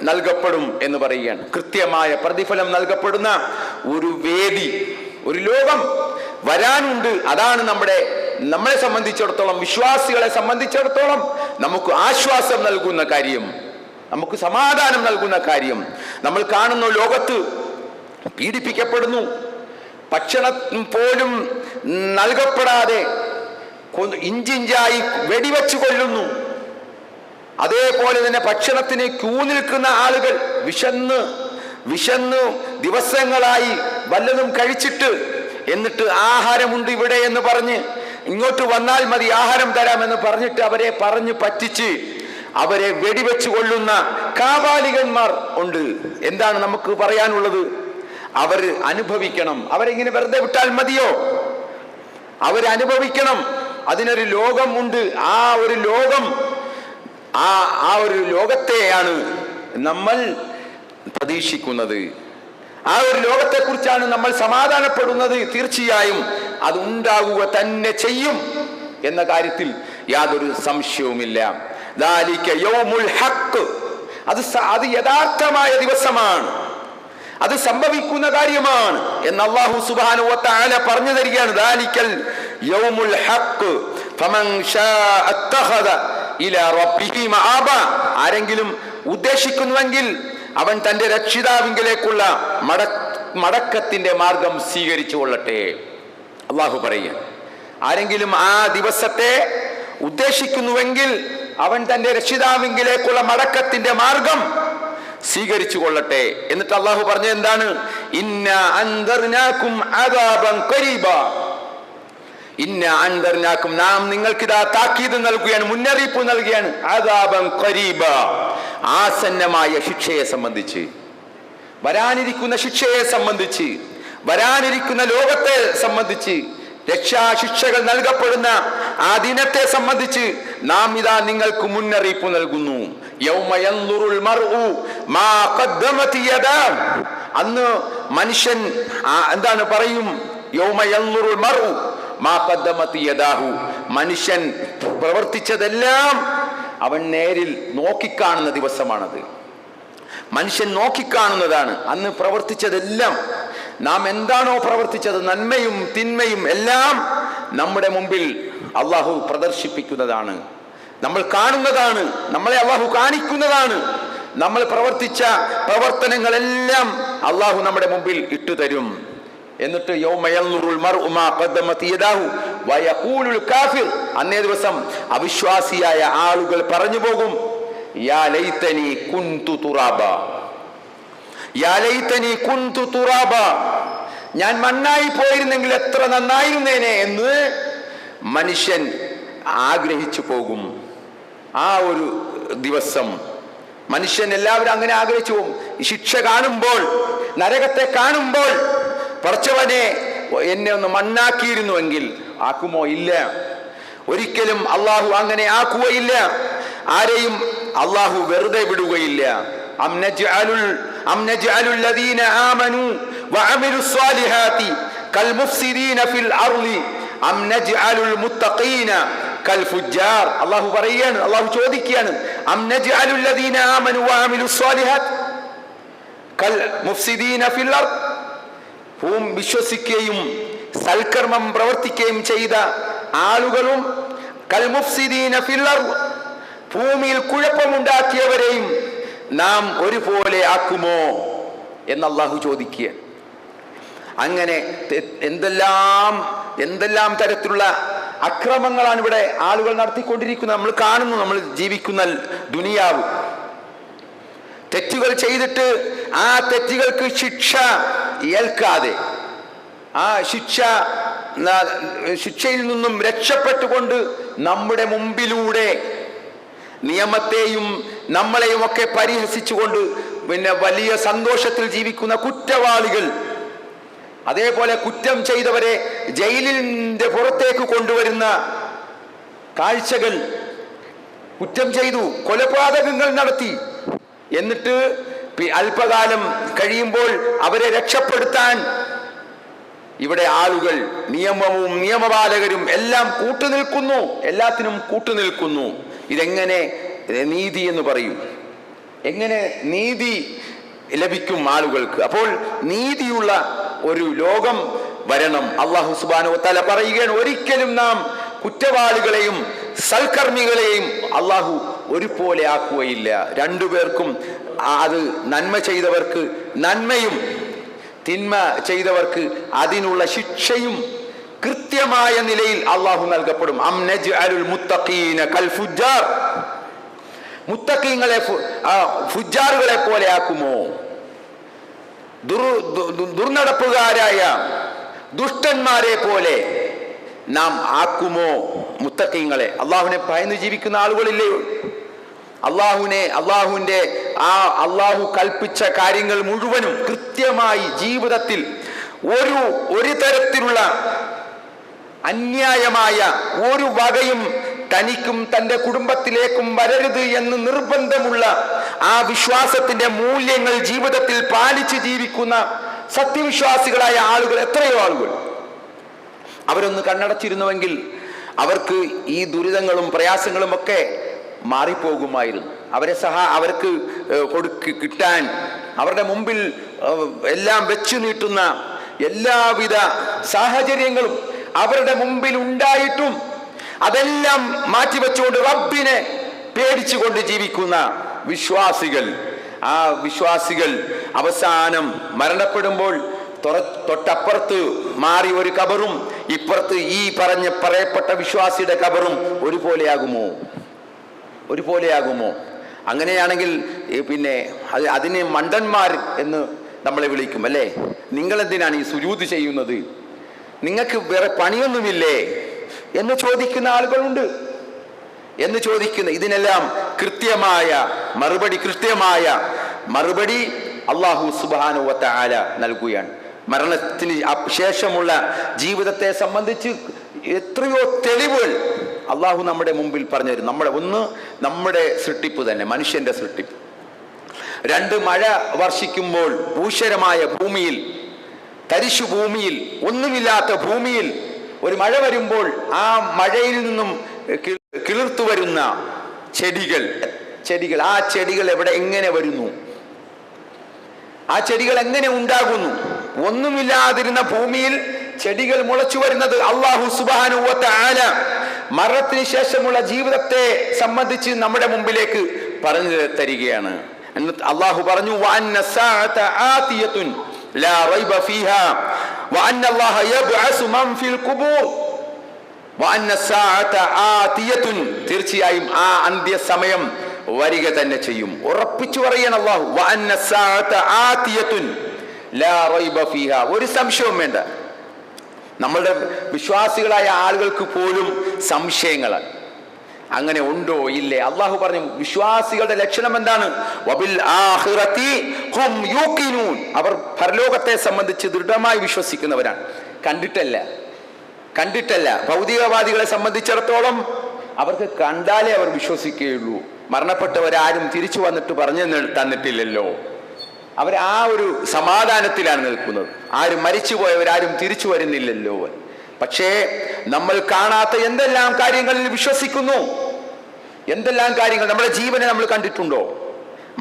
നൽകപ്പെടും എന്ന് പറയുകയാണ്. കൃത്യമായ പ്രതിഫലം നൽകപ്പെടുന്ന ഒരു വേദി, ഒരു ലോകം വരാനുണ്ട്. അതാണ് നമ്മളെ സംബന്ധിച്ചിടത്തോളം, വിശ്വാസികളെ സംബന്ധിച്ചിടത്തോളം നമുക്ക് ആശ്വാസം നൽകുന്ന കാര്യം, നമുക്ക് സമാധാനം നൽകുന്ന കാര്യം. നമ്മൾ കാണുന്നു, ലോകത്ത് പീഡിപ്പിക്കപ്പെടുന്നു, ഭക്ഷണം പോലും നൽകപ്പെടാതെ ഇഞ്ചിഞ്ചായി വെടിവെച്ച് കൊല്ലുന്നു. അതേപോലെ തന്നെ ഭക്ഷണത്തിന് ക്യൂ നിൽക്കുന്ന ആളുകൾ വിശന്ന് ദിവസങ്ങളായി വല്ലതും കഴിച്ചിട്ട്, എന്നിട്ട് ആഹാരമുണ്ട് ഇവിടെ എന്ന് പറഞ്ഞ് ഇങ്ങോട്ട് വന്നാൽ മതി, ആഹാരം തരാമെന്ന് പറഞ്ഞിട്ട് അവരെ പറഞ്ഞു പറ്റിച്ച് അവരെ വെടിവെച്ച് കൊല്ലുന്ന കാപാലികന്മാർ ഉണ്ട്. എന്താണ് നമുക്ക് പറയാനുള്ളത്? അവർ അനുഭവിക്കണം. അവരെങ്ങനെ വെറുതെ വിട്ടാൽ മതിയോ? അവരനുഭവിക്കണം. അതിനൊരു ലോകം ഉണ്ട്. ആ ഒരു ലോകത്തെയാണ് നമ്മൾ പ്രതീക്ഷിക്കുന്നത്. ആ ഒരു ലോകത്തെ കുറിച്ചാണ് നമ്മൾ സമാധാനപ്പെടുന്നത്. തീർച്ചയായും അത് ഉണ്ടാകുക തന്നെ ചെയ്യും എന്ന കാര്യത്തിൽ യാതൊരു സംശയവുമില്ല. ദാലിക യൗമുൽ ഹഖ്, അത് യഥാർത്ഥമായ ദിവസമാണ്, അത് സംഭവിക്കുന്ന കാര്യമാണ് എന്ന് അല്ലാഹു സുബ്ഹാനഹു വ തആല പറഞ്ഞു തരികയാണ്. ദാലികൽ യൗമുൽ ഹഖ് ഫമൻ ശാഅ അത്തഖദ ഇലാ റബ്ബിഹി മആബ, ആരെങ്കിലും ഉദ്ദേശിക്കുന്നുവെങ്കിൽ അവൻ തന്റെ രക്ഷിതാവിങ്കലേക്കുള്ള മടക്കത്തിന്റെ മാർഗം സ്വീകരിച്ചു കൊള്ളട്ടെ. അള്ളാഹു പറയുക, ആരെങ്കിലും ആ ദിവസത്തെ ഉദ്ദേശിക്കുന്നുവെങ്കിൽ അവൻ തന്റെ രക്ഷിതാവിങ്കലേക്കുള്ള മടക്കത്തിന്റെ മാർഗം സ്വീകരിച്ചു കൊള്ളട്ടെ. എന്നിട്ട് അള്ളാഹു പറഞ്ഞ എന്താണ്? ഇന്നാ അൻദർനാകും അദാബൻ ഖരീബാ, നാം നിങ്ങൾക്കിതാ താക്കീത് നൽകുകയാണ്, മുന്നറിയിപ്പ് നൽകുകയാണ്. അദാബൻ ഖരീബാ, ആസന്നമായ ശിക്ഷയെ സംബന്ധിച്ച്, വരാനിരിക്കുന്ന ശിക്ഷയെ സംബന്ധിച്ച്, വരാനിരിക്കുന്ന ലോകത്തെ സംബന്ധിച്ച്, രക്ഷാശിക്ഷകൾ നൽകപ്പെടുന്ന ആ ദിനത്തെ സംബന്ധിച്ച് നാം ഇതാ നിങ്ങൾക്ക് മുന്നറിയിപ്പ് നൽകുന്നു. യൗമ യൻദുറുൽ മർഉ മാ ഖദ്ദമത് യദാഹു, അന്ന് മനുഷ്യൻ എന്താണ് പറയും? യൗമ യൻദുറുൽ മർഉ മാ ഖദ്ദമത് യദാഹു, മനുഷ്യൻ പ്രവർത്തിച്ചതെല്ലാം അവൻ നേരിൽ നോക്കിക്കാണുന്ന ദിവസമാണത്. മനുഷ്യൻ നോക്കിക്കാണുന്നതാണ്. അന്ന് പ്രവർത്തിച്ചതെല്ലാം, നാം എന്താണോ പ്രവർത്തിച്ചത്, നന്മയും തിന്മയും എല്ലാം നമ്മുടെ മുമ്പിൽ അള്ളാഹു പ്രദർശിപ്പിക്കുന്നതാണ്, നമ്മൾ കാണുന്നതാണ്, നമ്മളെ അള്ളാഹു കാണിക്കുന്നതാണ്. നമ്മൾ പ്രവർത്തിച്ച പ്രവർത്തനങ്ങളെല്ലാം അള്ളാഹു നമ്മുടെ മുമ്പിൽ ഇട്ടുതരും. എന്നിട്ട് അന്നേ ദിവസം അവിശ്വാസിയായ ആളുകൾ പറഞ്ഞു പോകും, യാ ലൈതനി കുന്തു തുറാബ, യാ ലൈതനി കുന്തു തുറാബ, ഞാൻ മണ്ണായി പോയിരുന്നെങ്കിൽ എത്ര നന്നായിരുന്നേനെ എന്ന് മനുഷ്യൻ ആഗ്രഹിച്ചു പോകും. ആ ഒരു ദിവസം മനുഷ്യൻ എല്ലാവരും അങ്ങനെ ആഗ്രഹിച്ചു പോകും. ശിക്ഷ കാണുമ്പോൾ, നരകത്തെ കാണുമ്പോൾ, പടച്ചവനെ എന്നെ ഒന്ന് മണ്ണാക്കിയിരുന്നുവെങ്കിൽ. ആക്കുമോ? ഇല്ല, ഒരിക്കലും അള്ളാഹു അങ്ങനെ ആക്കുകയില്ല. ആരെയും അള്ളാഹു വെറുതെ വിടുകയില്ല. അം നജ്അലുൽ ലദീന ആമനൂ വഅമിലുസ് സ്വാലിഹാത്തി കൽ മുഫ്സിദീന ഫിൽ അർളി അം നജ്അലുൽ മുത്തഖീന കൽ ഫുജ്ജാർ. അള്ളാഹു പറയുകയാണ്, അള്ളാഹു ചോദിക്കുകയാണ്, അം നജ്അലുൽ ലദീന ആമനൂ വഅമിലുസ് സ്വാലിഹാത്ത് കൽ മുഫ്സിദീന ഫിൽ അർളി, വിശ്വസിക്കുകയും സൽക്കർമ്മം പ്രവർത്തിക്കുകയും ചെയ്ത ആളുകളും കൽ മുഫ്സിദീന ഫിൽ അർളി, ഭൂമിയിൽ കുഴപ്പമുണ്ടാക്കിയവരെയും നാം ഒരുപോലെ ആക്കുമോ എന്ന് അള്ളാഹു ചോദിക്കുക. അങ്ങനെ എന്തെല്ലാം തരത്തിലുള്ള അക്രമങ്ങളാണ് ഇവിടെ ആളുകൾ നടത്തിക്കൊണ്ടിരിക്കുന്നത്. നമ്മൾ കാണുന്നു, നമ്മൾ ജീവിക്കുന്ന ദുനിയാവ്. തെറ്റുകൾ ചെയ്തിട്ട് ആ തെറ്റുകൾക്ക് ശിക്ഷ ഏൽക്കാതെ, ആ ശിക്ഷയിൽ നിന്നും രക്ഷപ്പെട്ടുകൊണ്ട് നമ്മുടെ മുമ്പിലൂടെ നിയമത്തെയും നമ്മളെയും ഒക്കെ പരിഹസിച്ചുകൊണ്ട് പിന്നെ വലിയ സന്തോഷത്തിൽ ജീവിക്കുന്ന കുറ്റവാളികൾ, അതേപോലെ കുറ്റം ചെയ്തവരെ ജയിലിന്റെ പുറത്തേക്ക് കൊണ്ടുവരുന്ന കാഴ്ചകൾ. കുറ്റം ചെയ്തു, കൊലപാതകങ്ങൾ നടത്തി, എന്നിട്ട് അല്പകാലം കഴിയുമ്പോൾ അവരെ രക്ഷപ്പെടുത്താൻ ഇവിടെ ആളുകൾ, നിയമവും നിയമപാലകരും എല്ലാം കൂട്ടുനിൽക്കുന്നു, എല്ലാത്തിനും കൂട്ടുനിൽക്കുന്നു. ഇതെങ്ങനെ നീതി എന്ന് പറയും? എങ്ങനെ നീതി ലഭിക്കും ആളുകൾക്ക്? അപ്പോൾ നീതിയുള്ള ഒരു ലോകം വരണം. അല്ലാഹു സുബ്ഹാനഹു വ തആല പറയുകയാണ്, ഒരിക്കലും നാം കുറ്റവാളികളെയും സൽക്കർമ്മികളെയും അല്ലാഹു ഒരുപോലെ ആക്കുകയില്ല. രണ്ടുപേർക്കും അത് നന്മ ചെയ്തവർക്ക് നന്മയും തിന്മ ചെയ്തവർക്ക് അതിനുള്ള ശിക്ഷയും കൃത്യമായ നിലയിൽ അല്ലാഹു നൽകപ്പെടും. അം നജ്അലുൽ മുത്തഖീന കൽ ഫുജ്ജാർ, മുത്തഖീങ്ങളെ ഫുജ്ജാറുകളെ പോലെ ആക്കുമോ? ദുർനടപ്പുകാരായ ദുഷ്ടന്മാരെ പോലെ നാം ആക്കുമോ മുത്തഖീങ്ങളെ? അള്ളാഹുവിനെ ഭയന്ന് ജീവിക്കുന്ന ആളുകളില്ലേ? അള്ളാഹുവിന്റെ അള്ളാഹു കൽപ്പിച്ച കാര്യങ്ങൾ മുഴുവനും കൃത്യമായി ജീവിതത്തിൽ ഒരു തരത്തിലുള്ള അന്യായമായ ഒരു വകയും തനിക്കും തൻ്റെ കുടുംബത്തിലേക്കും വരരുത് എന്ന് നിർബന്ധമുള്ള ആ വിശ്വാസത്തിന്റെ മൂല്യങ്ങൾ ജീവിതത്തിൽ പാലിച്ച് ജീവിക്കുന്ന സത്യവിശ്വാസികളായ ആളുകൾ എത്രയോ ആളുകൾ. അവരൊന്ന് കണ്ണടച്ചിരുന്നുവെങ്കിൽ അവർക്ക് ഈ ദുരിതങ്ങളും പ്രയാസങ്ങളും ഒക്കെ മാറിപ്പോകുമായിരുന്നു. അവർക്ക് കിട്ടാൻ അവരുടെ മുമ്പിൽ എല്ലാം വെച്ചു നീട്ടുന്ന എല്ലാവിധ സാഹചര്യങ്ങളും അവരുടെ മുമ്പിൽ ഉണ്ടായിട്ടും അതെല്ലാം മാറ്റിവെച്ചുകൊണ്ട് റബ്ബിനെ പേടിച്ചുകൊണ്ട് ജീവിക്കുന്ന വിശ്വാസികൾ, ആ വിശ്വാസികൾ അവസാനം മരണപ്പെടുമ്പോൾ തൊട്ടപ്പുറത്ത് മാറി ഒരു കബറും ഇപ്പുറത്ത് ഈ പറയപ്പെട്ട വിശ്വാസിയുടെ കബറും ഒരുപോലെയാകുമോ? അങ്ങനെയാണെങ്കിൽ പിന്നെ അതിനെ മണ്ടന്മാർ എന്ന് നമ്മളെ വിളിക്കും അല്ലേ? നിങ്ങളെന്തിനാണ് ഈ സുജൂദ് ചെയ്യുന്നത്? നിങ്ങൾക്ക് വേറെ പണിയൊന്നുമില്ലേ എന്ന് ചോദിക്കുന്ന ആളുകളുണ്ട്. ഇതിനെല്ലാം കൃത്യമായ മറുപടി അല്ലാഹു സുബ്ഹാനഹു വ തആല നൽകുകയാണ്. മരണത്തിന് ശേഷമുള്ള ജീവിതത്തെ സംബന്ധിച്ച് എത്രയോ തെളിവുകൾ അള്ളാഹു നമ്മുടെ മുമ്പിൽ പറഞ്ഞു തരും. നമ്മുടെ സൃഷ്ടിപ്പ് തന്നെ, മനുഷ്യന്റെ സൃഷ്ടിപ്പ്. 2, മഴ വർഷിക്കുമ്പോൾ ഭൂഷരമായ ഭൂമിയിൽ, തരിശു ഭൂമിയിൽ, ഒന്നുമില്ലാത്ത ഭൂമിയിൽ ഒരു മഴ വരുമ്പോൾ ആ മഴയിൽ നിന്നും കിളിർത്തു വരുന്ന ചെടികൾ ആ ചെടികൾ എങ്ങനെ വരുന്നു? ആ ചെടികൾ എങ്ങനെ ഉണ്ടാകുന്നു? ഒന്നുമില്ലാതിരുന്ന ഭൂമിയിൽ ചെടികൾ മുളച്ചു വരുന്നത് അല്ലാഹു സുബ്ഹാനഹു വ തആല മരണത്തിന് ശേഷമുള്ള ജീവിതത്തെ സംബന്ധിച്ച് നമ്മുടെ മുമ്പിലേക്ക് പറഞ്ഞു തരികയാണ്. അല്ലാഹു പറഞ്ഞു, വഅന്ന സ്സാഅത ആതിയത്തുൻ ലാ റൈബ ഫീഹാ വഅന്ന അല്ലാഹ യബ്അസു മൻ ഫിൽ ഖുബൂർ വഅന്ന സ്സാഅത ആതിയത്തുൻ, തീർച്ചയായും ആ അന്ത്യസമയം വരിക തന്നെ ചെയ്യും. ഉറപ്പിച്ചു പറയാണ് അല്ലാഹു, വഅന്ന സ്സാഅത ആതിയത്തുൻ ലാ റൈബ ഫീഹാ, ഒരു സംശയവും വേണ്ട. നമ്മളുടെ വിശ്വാസികളായ ആളുകൾക്ക് പോലും സംശയങ്ങളാണ്. അങ്ങനെ ഉണ്ടോ ഇല്ലേ? അള്ളാഹു പറഞ്ഞു വിശ്വാസികളുടെ ലക്ഷണം എന്താണ്? വബിൽ ആഖിറതി ഹും യൂഖിനൂൻ, അവർ പരലോകത്തെ സംബന്ധിച്ച് ദൃഢമായി വിശ്വസിക്കുന്നവരാണ്. കണ്ടിട്ടല്ല. ഭൗതികവാദികളെ സംബന്ധിച്ചിടത്തോളം അവർക്ക് കണ്ടാലേ അവർ വിശ്വസിക്കുകയുള്ളൂ. മരണപ്പെട്ടവരാരും തിരിച്ചു വന്നിട്ട് പറഞ്ഞു തന്നിട്ടില്ലല്ലോ. അവർ ആ ഒരു സമാധാനത്തിലാണ് നിൽക്കുന്നത്. ആരും മരിച്ചുപോയവരാരും തിരിച്ചു വരുന്നില്ലല്ലോ. പക്ഷേ നമ്മൾ കാണാത്ത എന്തെല്ലാം കാര്യങ്ങളിൽ വിശ്വസിക്കുന്നു. എന്തെല്ലാം കാര്യങ്ങൾ നമ്മുടെ ജീവനെ നമ്മൾ കണ്ടിട്ടുണ്ടോ?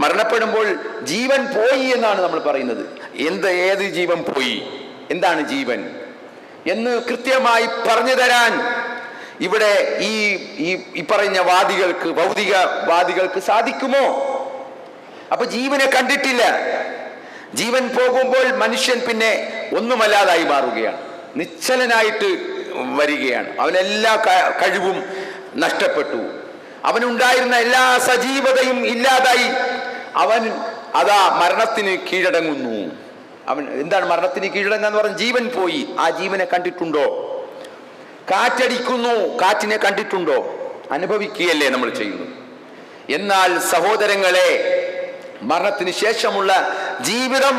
മരണപ്പെടുമ്പോൾ ജീവൻ പോയി എന്നാണ് നമ്മൾ പറയുന്നത്. ഏത് ജീവൻ പോയി, എന്താണ് ജീവൻ എന്ന് കൃത്യമായി പറഞ്ഞു തരാൻ ഇവിടെ ഈ പറഞ്ഞ വാദികൾക്ക്, ഭൗതികവാദികൾക്ക് സാധിക്കുമോ? അപ്പൊ ജീവനെ കണ്ടിട്ടില്ല. ജീവൻ പോകുമ്പോൾ മനുഷ്യൻ പിന്നെ ഒന്നുമല്ലാതായി മാറുകയാണ്, നിശ്ചലനായിട്ട് വരികയാണ്. അവനെല്ലാ കഴിവും നഷ്ടപ്പെട്ടു. അവനുണ്ടായിരുന്ന എല്ലാ സജീവതയും ഇല്ലാതായി. അവൻ മരണത്തിന് കീഴടങ്ങുന്നു. അവൻ എന്താണ് മരണത്തിന് കീഴടങ്ങുക എന്ന് പറഞ്ഞ? ജീവൻ പോയി. ആ ജീവനെ കണ്ടിട്ടുണ്ടോ? കാറ്റടിക്കുന്നു, കാറ്റിനെ കണ്ടിട്ടുണ്ടോ? അനുഭവിക്കുകയല്ലേ നമ്മൾ ചെയ്യുന്നത്. എന്നാൽ സഹോദരങ്ങളെ, മരണത്തിന് ശേഷമുള്ള ജീവിതം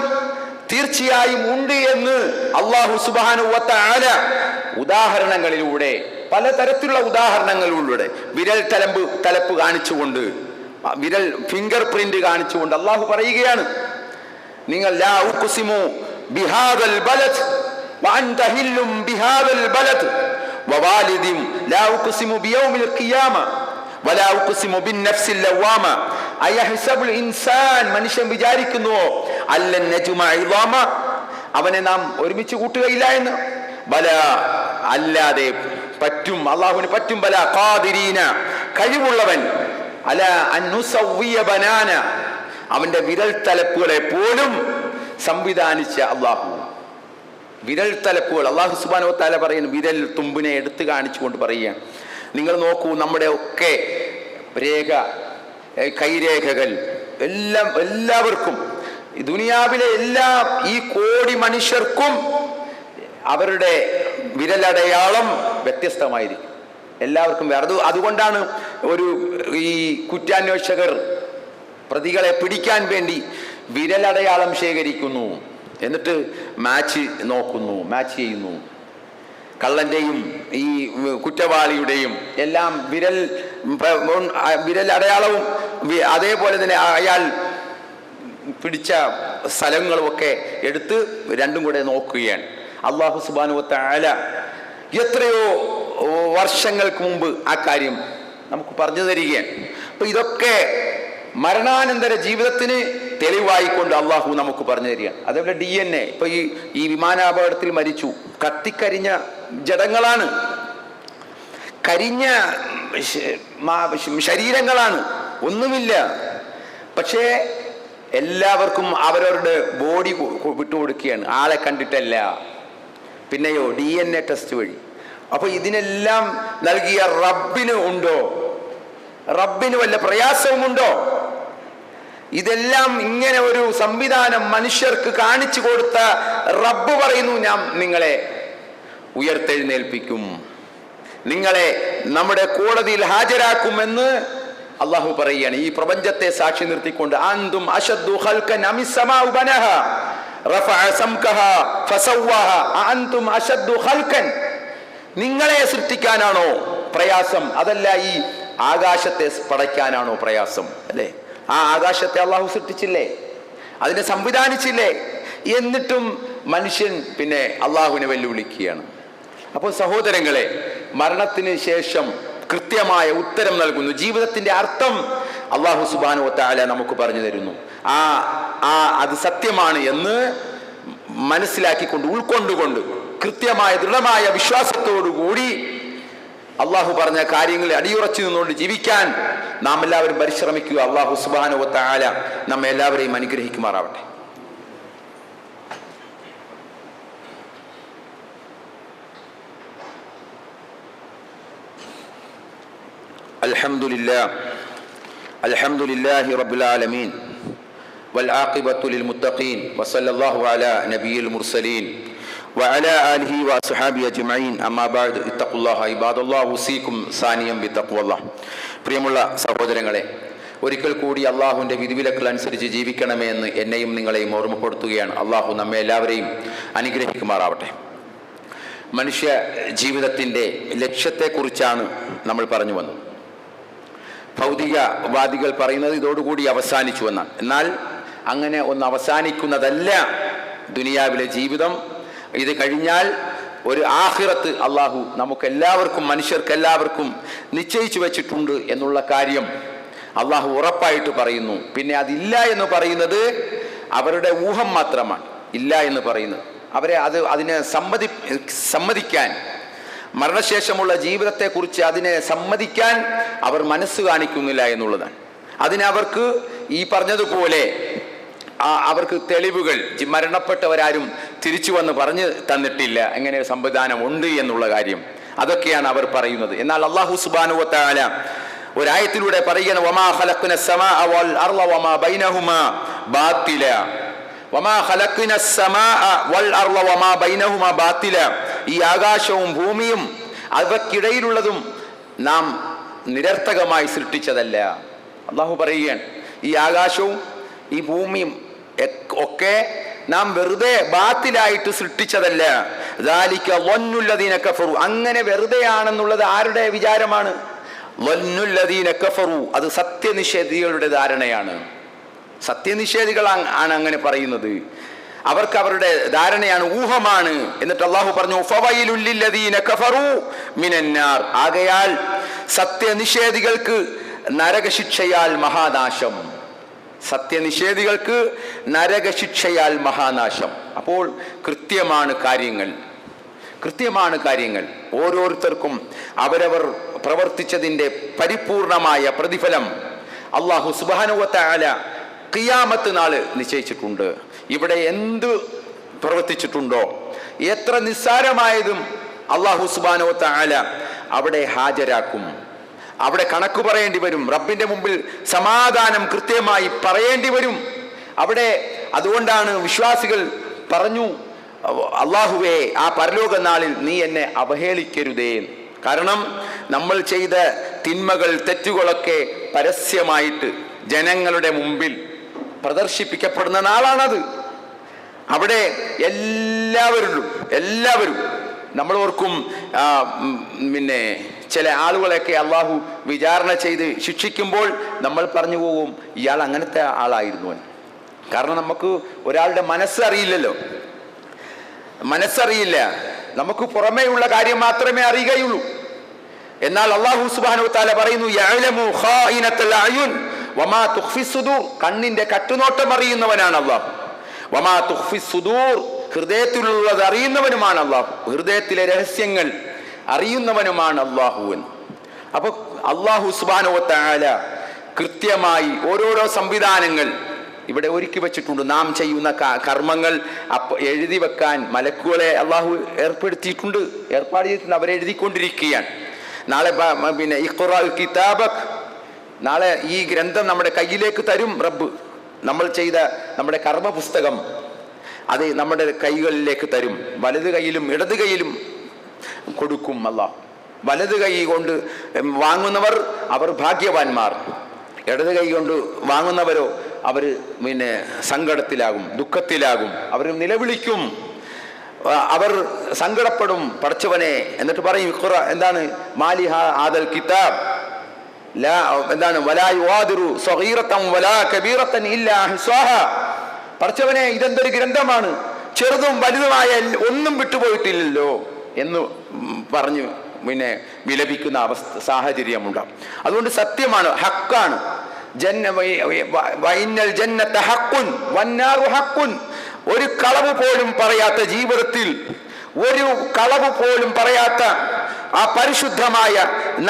തീർച്ചയായും ഉണ്ട് എന്ന് അല്ലാഹു സുബ്ഹാനഹു വ തആല ഉദാഹരണങ്ങളിലൂടെ, പലതരത്തിലുള്ള ഉദാഹരണങ്ങളിലൂടെ, വിരൽ തലപ്പ് കാണിച്ചുകൊണ്ട്, വിരൽ ഫിംഗർ പ്രിന്റ് കാണിച്ചുകൊണ്ട് അല്ലാഹു പറയുകയാണ്, നിങ്ങൾ ലാ ഉഖ്സിമു ബിഹാദൽ ബലദ് വഅൻത ഹില്ലും ബിഹാദൽ ബലദ് വവാലിദിൻ ലാ ഉഖ്സിമു ബിയൗമിൽ ഖിയാമ വലാ ഉഖ്സിമു ബിന്നഫ്സിൽ ലവാമ അയഹ്സബുൽ ഇൻസാൻ, മനുഷ്യൻ വിചാരിക്കുന്നുവോ അല്ലൻ നജ്മഅ ഇളാമ, അവനെ നാം ഒരുമിച്ച് കൂട്ടുകയില്ല എന്ന്? ബല, അല്ലാതെ പറ്റും, അല്ലാഹുവിന് പറ്റും. ബല ഖാദിരീന, കഴിവുള്ളവൻ. അല അൻ നുസവ്വിയ ബനാന, അവന്റെ വിരൽ തലപ്പുകളെ പോലും സംവിധാനിച്ച അല്ലാഹു. വിരൽ തലപ്പുകൾ അല്ലാഹു സുബ്ഹാനഹു വ തആല പറയുന്നു, വിരൽ തുമ്പിനെ എടുത്തു കാണിച്ചുകൊണ്ട് പറയുക, നിങ്ങൾ നോക്കൂ, നമ്മുടെ ഒക്കെ കൈരേഖകൾ എല്ലാവർക്കും, ദുനിയാവിലെ ഈ കോടി മനുഷ്യർക്കും അവരുടെ വിരലടയാളം വ്യത്യസ്തമായിരിക്കും. എല്ലാവർക്കും വേറെ. അതുകൊണ്ടാണ് ഈ കുറ്റാന്വേഷകർ പ്രതികളെ പിടിക്കാൻ വേണ്ടി വിരലടയാളം ശേഖരിക്കുന്നു, എന്നിട്ട് മാച്ച് ചെയ്യുന്നു. കള്ളന്റെയും ഈ കുറ്റവാളിയുടെയും എല്ലാം വിരലടയാളവും അതേപോലെ തന്നെ അയാൾ പിടിച്ച സ്ഥലങ്ങളും ഒക്കെ എടുത്ത് രണ്ടും കൂടെ നോക്കുകയാണ്. അല്ലാഹു സുബ്ഹാനഹു വ തആല എത്രയോ വർഷങ്ങൾക്ക് മുമ്പ് ആ കാര്യം നമുക്ക് പറഞ്ഞു തരികയാണ്. അപ്പൊ ഇതൊക്കെ മരണാനന്തര ജീവിതത്തിന് തെളിവായിക്കൊണ്ട് അള്ളാഹു നമുക്ക് പറഞ്ഞു തരികയാണ്. അതേപോലെ DNA, ഇപ്പൊ ഈ വിമാനാപകടത്തിൽ മരിച്ചു, കത്തിക്കരിഞ്ഞ ജഡങ്ങളാണ്, കരിഞ്ഞ ശരീരങ്ങളാണ്, ഒന്നുമില്ല. പക്ഷേ എല്ലാവർക്കും അവരവരുടെ ബോഡി വിട്ടുകൊടുക്കുകയാണ്, ആളെ കണ്ടിട്ടല്ല. പിന്നെയോ DNA ടെസ്റ്റ് വഴി. അപ്പൊ ഇതിനെല്ലാം നൽകിയ റബ്ബിന് ഉണ്ടോ? റബ്ബിന് വല്ല പ്രയാസവുമുണ്ടോ? ഇതെല്ലാം ഇങ്ങനെ ഒരു സംവിധാനം മനുഷ്യർക്ക് കാണിച്ചു കൊടുത്ത റബ്ബ് പറയുന്നു, ഞാൻ നിങ്ങളെ ഉയർത്തെഴുന്നേൽപ്പിക്കും, നിങ്ങളെ നമ്മുടെ കോടതിയിൽ ഹാജരാക്കുമെന്ന് അള്ളാഹു പറയുകയാണ്. ഈ പ്രപഞ്ചത്തെ സാക്ഷി നിർത്തിക്കൊണ്ട്, അൻതും അശദ്ദു ഖൽഖൻ അമിസ് സമാഉ ബനഹ റഫഅ സംകഹ ഫസവ്വഹ അൻതും അശദ്ദു ഖൽഖൻ, നിങ്ങളെ സൃഷ്ടിക്കാനാണോ പ്രയാസം, അതല്ല ഈ ആകാശത്തെ പടയ്ക്കാനാണോ പ്രയാസം? അല്ലേ? ആ ആകാശത്തെ അള്ളാഹു സൃഷ്ടിച്ചില്ലേ, അതിനെ സംവിധാനിച്ചില്ലേ? എന്നിട്ടും മനുഷ്യൻ പിന്നെ അള്ളാഹുവിനെ വെല്ലുവിളിക്കുകയാണ്. അപ്പോൾ സഹോദരങ്ങളെ, മരണത്തിന് ശേഷം കൃത്യമായ ഉത്തരം നൽകുന്നു. ജീവിതത്തിന്റെ അർത്ഥം അല്ലാഹു സുബ്ഹാനഹു വ തആല നമുക്ക് പറഞ്ഞു തരുന്നു. അത് സത്യമാണ് എന്ന് മനസ്സിലാക്കിക്കൊണ്ട് ഉൾക്കൊണ്ടുകൊണ്ട് കൃത്യമായ ദൃഢമായ വിശ്വാസത്തോടുകൂടി അള്ളാഹു പറഞ്ഞ കാര്യങ്ങളിൽ അടിയുറച്ചു നിന്നുകൊണ്ട് ജീവിക്കാൻ നാം എല്ലാവരും പരിശ്രമിക്കുക. അള്ളാഹു സുബ്ഹാനഹു വ തആല നമ്മെ എല്ലാവരെയും അനുഗ്രഹിക്കുമാറാവട്ടെ. അൽഹംദുലില്ലാഹി റബ്ബിൽ ആലമീൻ വൽആഖിബത്തു ലിൽമുത്തഖീൻ വസല്ലല്ലാഹു അലാ നബിയിൽ മുർസലീൻ വഅലാ ആലിഹി വഅസ്ഹാബിഹി അജ്മഈൻ അമ്മാ ബഅദ് ഇത്തഖുല്ലാഹ ഇബാദല്ലാഹ് ഉസീകും സാനിയം ബിത്തഖ്വല്ലാഹ്. പ്രിയമുള്ള സഹോദരങ്ങളെ, ഒരിക്കൽ കൂടി അള്ളാഹുവിൻ്റെ വിധിവിലക്കുകൾ അനുസരിച്ച് ജീവിക്കണമേ എന്ന് എന്നെയും നിങ്ങളെയും ഓർമ്മപ്പെടുത്തുകയാണ്. അള്ളാഹു നമ്മെ എല്ലാവരെയും അനുഗ്രഹിക്കുമാറാവട്ടെ. മനുഷ്യ ജീവിതത്തിൻ്റെ ലക്ഷ്യത്തെക്കുറിച്ചാണ് നമ്മൾ പറഞ്ഞു വന്നത്. ഭൗതികവാദികൾ പറയുന്നത് ഇതോടുകൂടി അവസാനിച്ചു എന്നാണ്. എന്നാൽ അങ്ങനെ ഒന്ന് അവസാനിക്കുന്നതല്ല ദുനിയാവിലെ ജീവിതം. ഇത് കഴിഞ്ഞാൽ ഒരു ആഖിറത്ത് അള്ളാഹു നമുക്കെല്ലാവർക്കും, മനുഷ്യർക്കെല്ലാവർക്കും നിശ്ചയിച്ചു വെച്ചിട്ടുണ്ട് എന്നുള്ള കാര്യം അള്ളാഹു ഉറപ്പായിട്ട് പറയുന്നു. പിന്നെ അതില്ല എന്ന് പറയുന്നത് അവരുടെ ഊഹം മാത്രമാണ്. ഇല്ല എന്ന് പറയുന്നത് അതിനെ സമ്മതിക്കാൻ, മരണശേഷമുള്ള ജീവിതത്തെക്കുറിച്ച് അതിനെ സമ്മതിക്കാൻ അവർ മനസ്സ് കാണിക്കുന്നില്ല എന്നുള്ളതാണ്. അതിനവർക്ക് ഈ പറഞ്ഞതുപോലെ അവർക്ക് തെളിവുകൾ, മരണപ്പെട്ടവരാരും തിരിച്ചു വന്ന് പറഞ്ഞു തന്നിട്ടില്ല എങ്ങനെ സംവിധാനം ഉണ്ട് എന്നുള്ള കാര്യം. അതൊക്കെയാണ് അവർ പറയുന്നത്. എന്നാൽ അല്ലാഹു സുബ്ഹാനഹു വ തആല ഒരായത്തിലൂടെ പറയുകയാണ്, വമാ ഖലഖ്ന സ്സമാഅ വൽ അർള വമാ ബൈനഹുമാ ബാത്തില. വമാ ഖലഖ്ന സ്സമാഅ വൽ അർള വമാ ബൈനഹുമാ ബാത്തില. ഈ ആകാശവും ഭൂമിയും അവയ്ക്കിടയിലുള്ളതും നാം നിരർത്ഥകമായി സൃഷ്ടിച്ചതല്ല. അല്ലാഹു പറയുകയാണ്, ഈ ആകാശവും ഈ ഭൂമിയും ഒക്കെ നാം വെറുതെ ബാത്തിലായിട്ട് സൃഷ്ടിച്ചതല്ല. ദാലിക വന്നുല്ലദീന കഫറു. അങ്ങനെ വെറുതെയാണെന്നുള്ളത് ആരുടെ വിചാരമാണ്? വന്നുല്ലദീന കഫറു. അത് സത്യനിഷേധികളുടെ ധാരണയാണ്. സത്യനിഷേധികൾ ആണ് അങ്ങനെ പറയുന്നത്. അവർക്ക് അവരുടെ ധാരണയാണ്, ഊഹമാണ്. എന്നിട്ട് അല്ലാഹു പറഞ്ഞു, ഫവൈലുൽ ലില്ലദീന കഫറു മിനന്നാർ. ആകയാൽ സത്യനിഷേധികൾക്ക് നരകശിക്ഷയാൽ മഹാനാശം. സത്യനിഷേധികൾക്ക് നരകശിക്ഷയാൽ മഹാനാശം. അപ്പോൾ കൃത്യമാണ് കാര്യങ്ങൾ. ഓരോരുത്തർക്കും അവരവർ പ്രവർത്തിച്ചതിൻ്റെ പരിപൂർണമായ പ്രതിഫലം അല്ലാഹു സുബ്ഹാനഹു വ തആല ഖിയാമത്ത് നാൾ നിശ്ചയിച്ചിട്ടുണ്ട്. ഇവിടെ എന്ത് പ്രവർത്തിച്ചിട്ടുണ്ടോ, എത്ര നിസ്സാരമായതും അല്ലാഹു സുബ്ഹാനഹു വ തആല അവിടെ ഹാജരാക്കും. അവിടെ കണക്ക് പറയേണ്ടി വരും. റബ്ബിന്റെ മുമ്പിൽ സമാധാനം കൃത്യമായി പറയേണ്ടി വരും അവിടെ. അതുകൊണ്ടാണ് വിശ്വാസികൾ പറഞ്ഞു, അല്ലാഹുവേ, ആ പരലോക നാളിൽ നീ എന്നെ അവഹേളിക്കരുതേ. കാരണം നമ്മൾ ചെയ്ത തിന്മകൾ, തെറ്റുകളൊക്കെ പരസ്യമായിട്ട് ജനങ്ങളുടെ മുമ്പിൽ പ്രദർശിപ്പിക്കപ്പെടുന്ന നാളാണത്. അവിടെ എല്ലാവരും നമ്മൾ ഓർക്കും, പിന്നെ ചില ആളുകളെയൊക്കെ അള്ളാഹു വിചാരണ ചെയ്ത് ശിക്ഷിക്കുമ്പോൾ നമ്മൾ പറഞ്ഞു പോകും, ഇയാൾ അങ്ങനത്തെ ആളായിരുന്നു. കാരണം നമുക്ക് ഒരാളുടെ മനസ്സറിയില്ല. നമുക്ക് പുറമേയുള്ള കാര്യം മാത്രമേ അറിയുകയുള്ളൂ. എന്നാൽ അല്ലാഹു സുബ്ഹാനഹു വ തആല പറയുന്നു, യഅലമു ഖായിനത്തുൽ അയുൻ വമാ തുഖ്ഫി സുദൂർ. കണ്ണിന്റെ കട്ടുനോട്ടം അറിയുന്നവനാണ് അല്ലാഹു. വമാ തുഖ്ഫി സുദൂർ, ഹൃദയത്തിലുള്ളത് അറിയുന്നവനുമാണ് അല്ലാഹു. ഹൃദയത്തിലെ രഹസ്യങ്ങൾ അറിയുന്നവനുമാണ് അല്ലാഹു എന്ന്. അപ്പൊ അല്ലാഹു സുബ്ഹാനഹു വ തആല കൃത്യമായി ഓരോരോ സംവിധാനങ്ങൾ ഇവിടെ ഒരുക്കി വെച്ചിട്ടുണ്ട്. നാം ചെയ്യുന്ന കർമ്മങ്ങൾ എഴുതി വെക്കാൻ മലക്കുകളെ അല്ലാഹു ഏർപ്പാട് ചെയ്തിട്ടുണ്ട്. അവരെഴുതിക്കൊണ്ടിരിക്കുകയാണ്. നാളെ പിന്നെ ഇഖ്റാ കിതാബക്, നാളെ ഈ ഗ്രന്ഥം നമ്മുടെ കയ്യിലേക്ക് തരും റബ്ബ്. നമ്മൾ ചെയ്ത നമ്മുടെ കർമ്മ പുസ്തകം അത് നമ്മുടെ കൈകളിലേക്ക് തരും. വലത് കൈയിലും ഇടത് കൈയിലും കൊടുക്കും അല്ലാഹ്. വലത് കൈ കൊണ്ട് വാങ്ങുന്നവർ അവർ ഭാഗ്യവാന്മാർ, ഇടത് കൈ കൊണ്ട് വാങ്ങുന്നവരോ അവർ പിന്നെ സങ്കടത്തിലാകും, ദുഃഖത്തിലാകും, അവർ നിലവിളിക്കും, അവർ സങ്കടപ്പെടും. പടച്ചവനെ എന്നിട്ട് പറയും, എന്താണ് മാലിഹ ആദൽ കിതാബ് എന്താണ് വലാ യുവാദിറു സഗീറതൻ വലാ കബീറതൻ ഇല്ലാ അഹ്സാഹ. പടച്ചവനെ, ഇതെന്തൊരു ഗ്രന്ഥമാണ്, ചെറുതും വലുതുമായ ഒന്നും വിട്ടുപോയിട്ടില്ലല്ലോ എന്ന് പറഞ്ഞു പിന്നെ വിലപിക്കുന്ന സാഹചര്യമുണ്ടാകും. അതുകൊണ്ട് സത്യമാണ്, ഹക്കാണ്. ഒരു കളവ് പോലും പറയാത്ത, ജീവിതത്തിൽ ഒരു കളവ് പോലും പറയാത്ത ആ പരിശുദ്ധമായ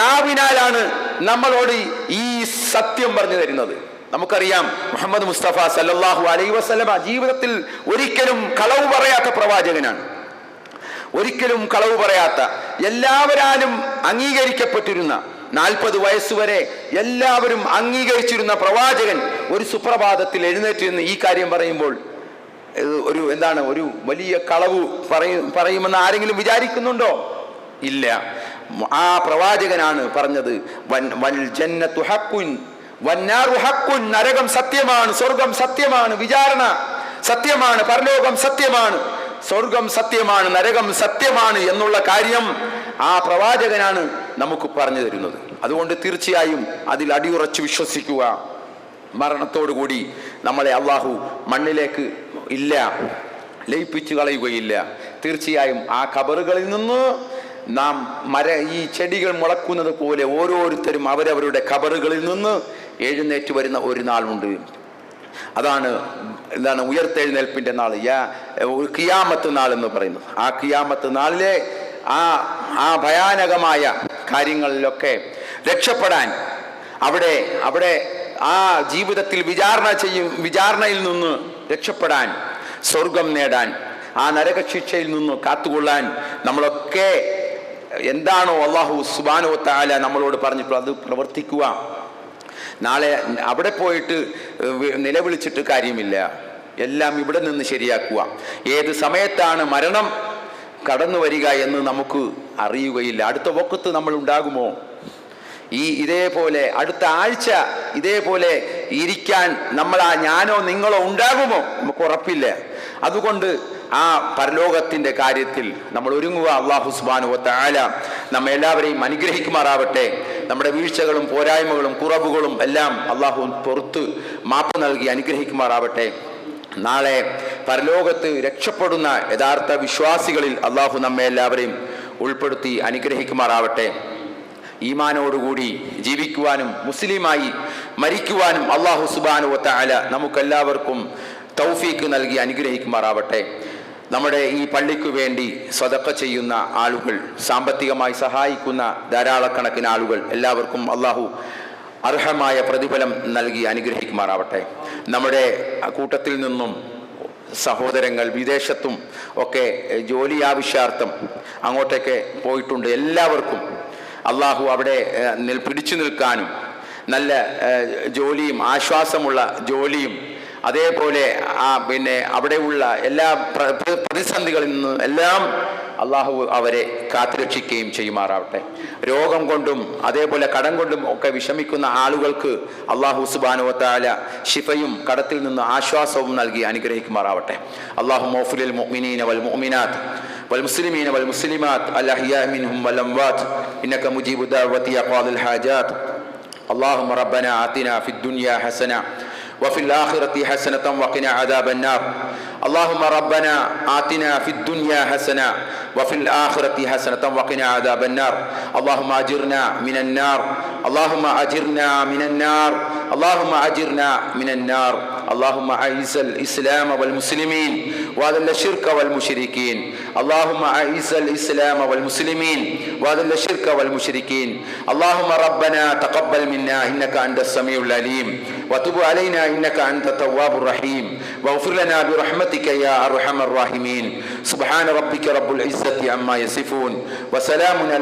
നാവിനാലാണ് നമ്മളോട് ഈ സത്യം പറഞ്ഞു തരുന്നത്. നമുക്കറിയാം, മുഹമ്മദ് മുസ്തഫ സല്ലല്ലാഹു അലൈഹി വസല്ലമ ജീവിതത്തിൽ ഒരിക്കലും കളവ് പറയാത്ത പ്രവാചകനാണ്. ഒരിക്കലും കളവ് പറയാത്ത, എല്ലാവരാലും അംഗീകരിക്കപ്പെട്ടിരുന്ന, 40 വയസ്സുവരെ എല്ലാവരും അംഗീകരിച്ചിരുന്ന പ്രവാചകൻ ഒരു സുപ്രഭാതത്തിൽ എഴുന്നേറ്റ് നിന്ന് ഈ കാര്യം പറയുമ്പോൾ ഒരു വലിയ കളവ് പറയുമെന്ന് ആരെങ്കിലും വിചാരിക്കുന്നുണ്ടോ? ഇല്ല. ആ പ്രവാചകനാണ് പറഞ്ഞത്, വൽ ജന്നത്തു ഹഖ്കുൻ വന്നാറു ഹഖ്കുൻ, നരകം സത്യമാണ്, സ്വർഗം സത്യമാണ്, വിചാരണ സത്യമാണ്, പരലോകം സത്യമാണ്, സ്വർഗം സത്യമാണ്, നരകം സത്യമാണ് എന്നുള്ള കാര്യം ആ പ്രവാചകനാണ് നമുക്ക് പറഞ്ഞു തരുന്നത്. അതുകൊണ്ട് തീർച്ചയായും അതിൽ അടിയുറച്ച് വിശ്വസിക്കുക. മരണത്തോടുകൂടി നമ്മളെ അള്ളാഹു മണ്ണിലേക്ക് ലയിപ്പിച്ചു കളയുകയില്ല. തീർച്ചയായും ആ ഖബറുകളിൽ നിന്ന് നാം ഈ ചെടികൾ മുളക്കുന്നത് പോലെ ഓരോരുത്തരും അവരവരുടെ ഖബറുകളിൽ നിന്ന് എഴുന്നേറ്റ് വരുന്ന ഒരു നാളുണ്ട്. അതാണ് ഉയർത്തെഴുന്നേൽപ്പിന്റെ നാൾ, ഖിയാമത്ത് നാൾ എന്ന് പറയുന്നത്. ആ ഖിയാമത്ത് നാളിലെ ആ ഭയാനകമായ കാര്യങ്ങളിലൊക്കെ രക്ഷപ്പെടാൻ, അവിടെ ആ ജീവിതത്തിൽ വിചാരണയിൽ നിന്ന് രക്ഷപ്പെടാൻ, സ്വർഗം നേടാൻ, ആ നരകശിക്ഷയിൽ നിന്ന് കാത്തുകൊള്ളാൻ നമ്മളൊക്കെ എന്താണോ അല്ലാഹു സുബ്ഹാനഹു വ തആല നമ്മളോട് പറഞ്ഞിട്ടുള്ളത് അത് പ്രവർത്തിക്കുക. നാളെ അവിടെ പോയിട്ട് നിലവിളിച്ചിട്ട് കാര്യമില്ല, എല്ലാം ഇവിടെ നിന്ന് ശരിയാക്കുക. ഏത് സമയത്താണ് മരണം കടന്നു വരിക എന്ന് നമുക്ക് അറിയുകയില്ല. അടുത്ത വക്കത്ത് നമ്മൾ ഉണ്ടാകുമോ? ഇതേപോലെ അടുത്ത ആഴ്ച ഇതേപോലെ ഇരിക്കാൻ ഞാനോ നിങ്ങളോ ഉണ്ടാകുമോ? നമുക്ക് ഉറപ്പില്ല. അതുകൊണ്ട് ആ പരലോകത്തിന്റെ കാര്യത്തിൽ നമ്മൾ ഒരുങ്ങുക. അല്ലാഹു സുബ്ഹാനഹു വ തആല നമ്മെ എല്ലാവരെയും അനുഗ്രഹിക്കുമാറാവട്ടെ. നമ്മുടെ വീഴ്ചകളും പോരായ്മകളും കുറവുകളും എല്ലാം അല്ലാഹു പുറത്ത് മാപ്പ് നൽകി അനുഗ്രഹിക്കുമാറാവട്ടെ. നാളെ പരലോകത്ത് രക്ഷപ്പെടുന്ന യഥാർത്ഥ വിശ്വാസികളിൽ അല്ലാഹു നമ്മെ എല്ലാവരെയും ഉൾപ്പെടുത്തി അനുഗ്രഹിക്കുമാറാവട്ടെ. ഈമാനോടുകൂടി ജീവിക്കുവാനും മുസ്ലിമായി മരിക്കുവാനും അല്ലാഹു സുബ്ഹാനഹു വ തആല നമുക്കെല്ലാവർക്കും തൗഫീക്ക് നൽകി അനുഗ്രഹിക്കുമാറാവട്ടെ. നമ്മുടെ ഈ പള്ളിക്കു വേണ്ടി സദഖ ചെയ്യുന്ന ആളുകൾ, സാമ്പത്തികമായി സഹായിക്കുന്ന ധാരാളക്കണക്കിന് ആളുകൾ, എല്ലാവർക്കും അല്ലാഹു അർഹമായ പ്രതിഫലം നൽകി അനുഗ്രഹിക്കുമാറാവട്ടെ. നമ്മുടെ കൂട്ടത്തിൽ നിന്നും സഹോദരങ്ങൾ വിദേശത്തും ഒക്കെ ജോലി ആവശ്യാർത്ഥം അങ്ങോട്ടേക്ക് പോയിട്ടുണ്ട്. എല്ലാവർക്കും അല്ലാഹു അവിടെ പിടിച്ചു നിൽക്കാനും നല്ല ജോലിയും ആശ്വാസമുള്ള ജോലിയും അതേപോലെ അവിടെയുള്ള എല്ലാ പ്രതിസന്ധികളിൽ നിന്നും എല്ലാം അല്ലാഹു അവരെ കാത്തുരക്ഷിക്കുകയും ചെയ്യുമാറാവട്ടെ. രോഗം കൊണ്ടും അതേപോലെ കടം കൊണ്ടും ഒക്കെ വിഷമിക്കുന്ന ആളുകൾക്ക് അല്ലാഹു സുബ്ഹാനഹു വ തആല ശിഫയും കടത്തിൽ നിന്ന് ആശ്വാസവും നൽകി അനുഗ്രഹിക്കുമാറാവട്ടെ. അല്ലാഹുമ്മ ഗ്ഫിർ ലിൽ മുഅ്മിനീന വൽ മുഅ്മിനാത്ത് والمسلمين والمسلمات الأحياء منهم والأموات إنك مجيب الدعوة يا قاضي الحاجات. اللهم ربنا آتنا في الدنيا حسنة وفي الآخرة حسنة وقنا عذاب النار. اللهم ربنا آتنا في الدنيا حسنة وفي الآخرة حسنة وقنا عذاب النار. اللهم أجرنا من النار، اللهم أجرنا من النار، اللهم أجرنا من النار. اللهم أعز الإسلام والمسلمين وأذل الشرك والمشركين. اللهم أعز الإسلام والمسلمين وأذل الشرك والمشركين. اللهم ربنا تقبل منا إنك أنت السميع العليم وتب علينا إنك أنت التواب الرحيم واغفر لنا برحمتك يا أرحم الراحمين. سبحان ربك رب العزة عما يصفون وسلام على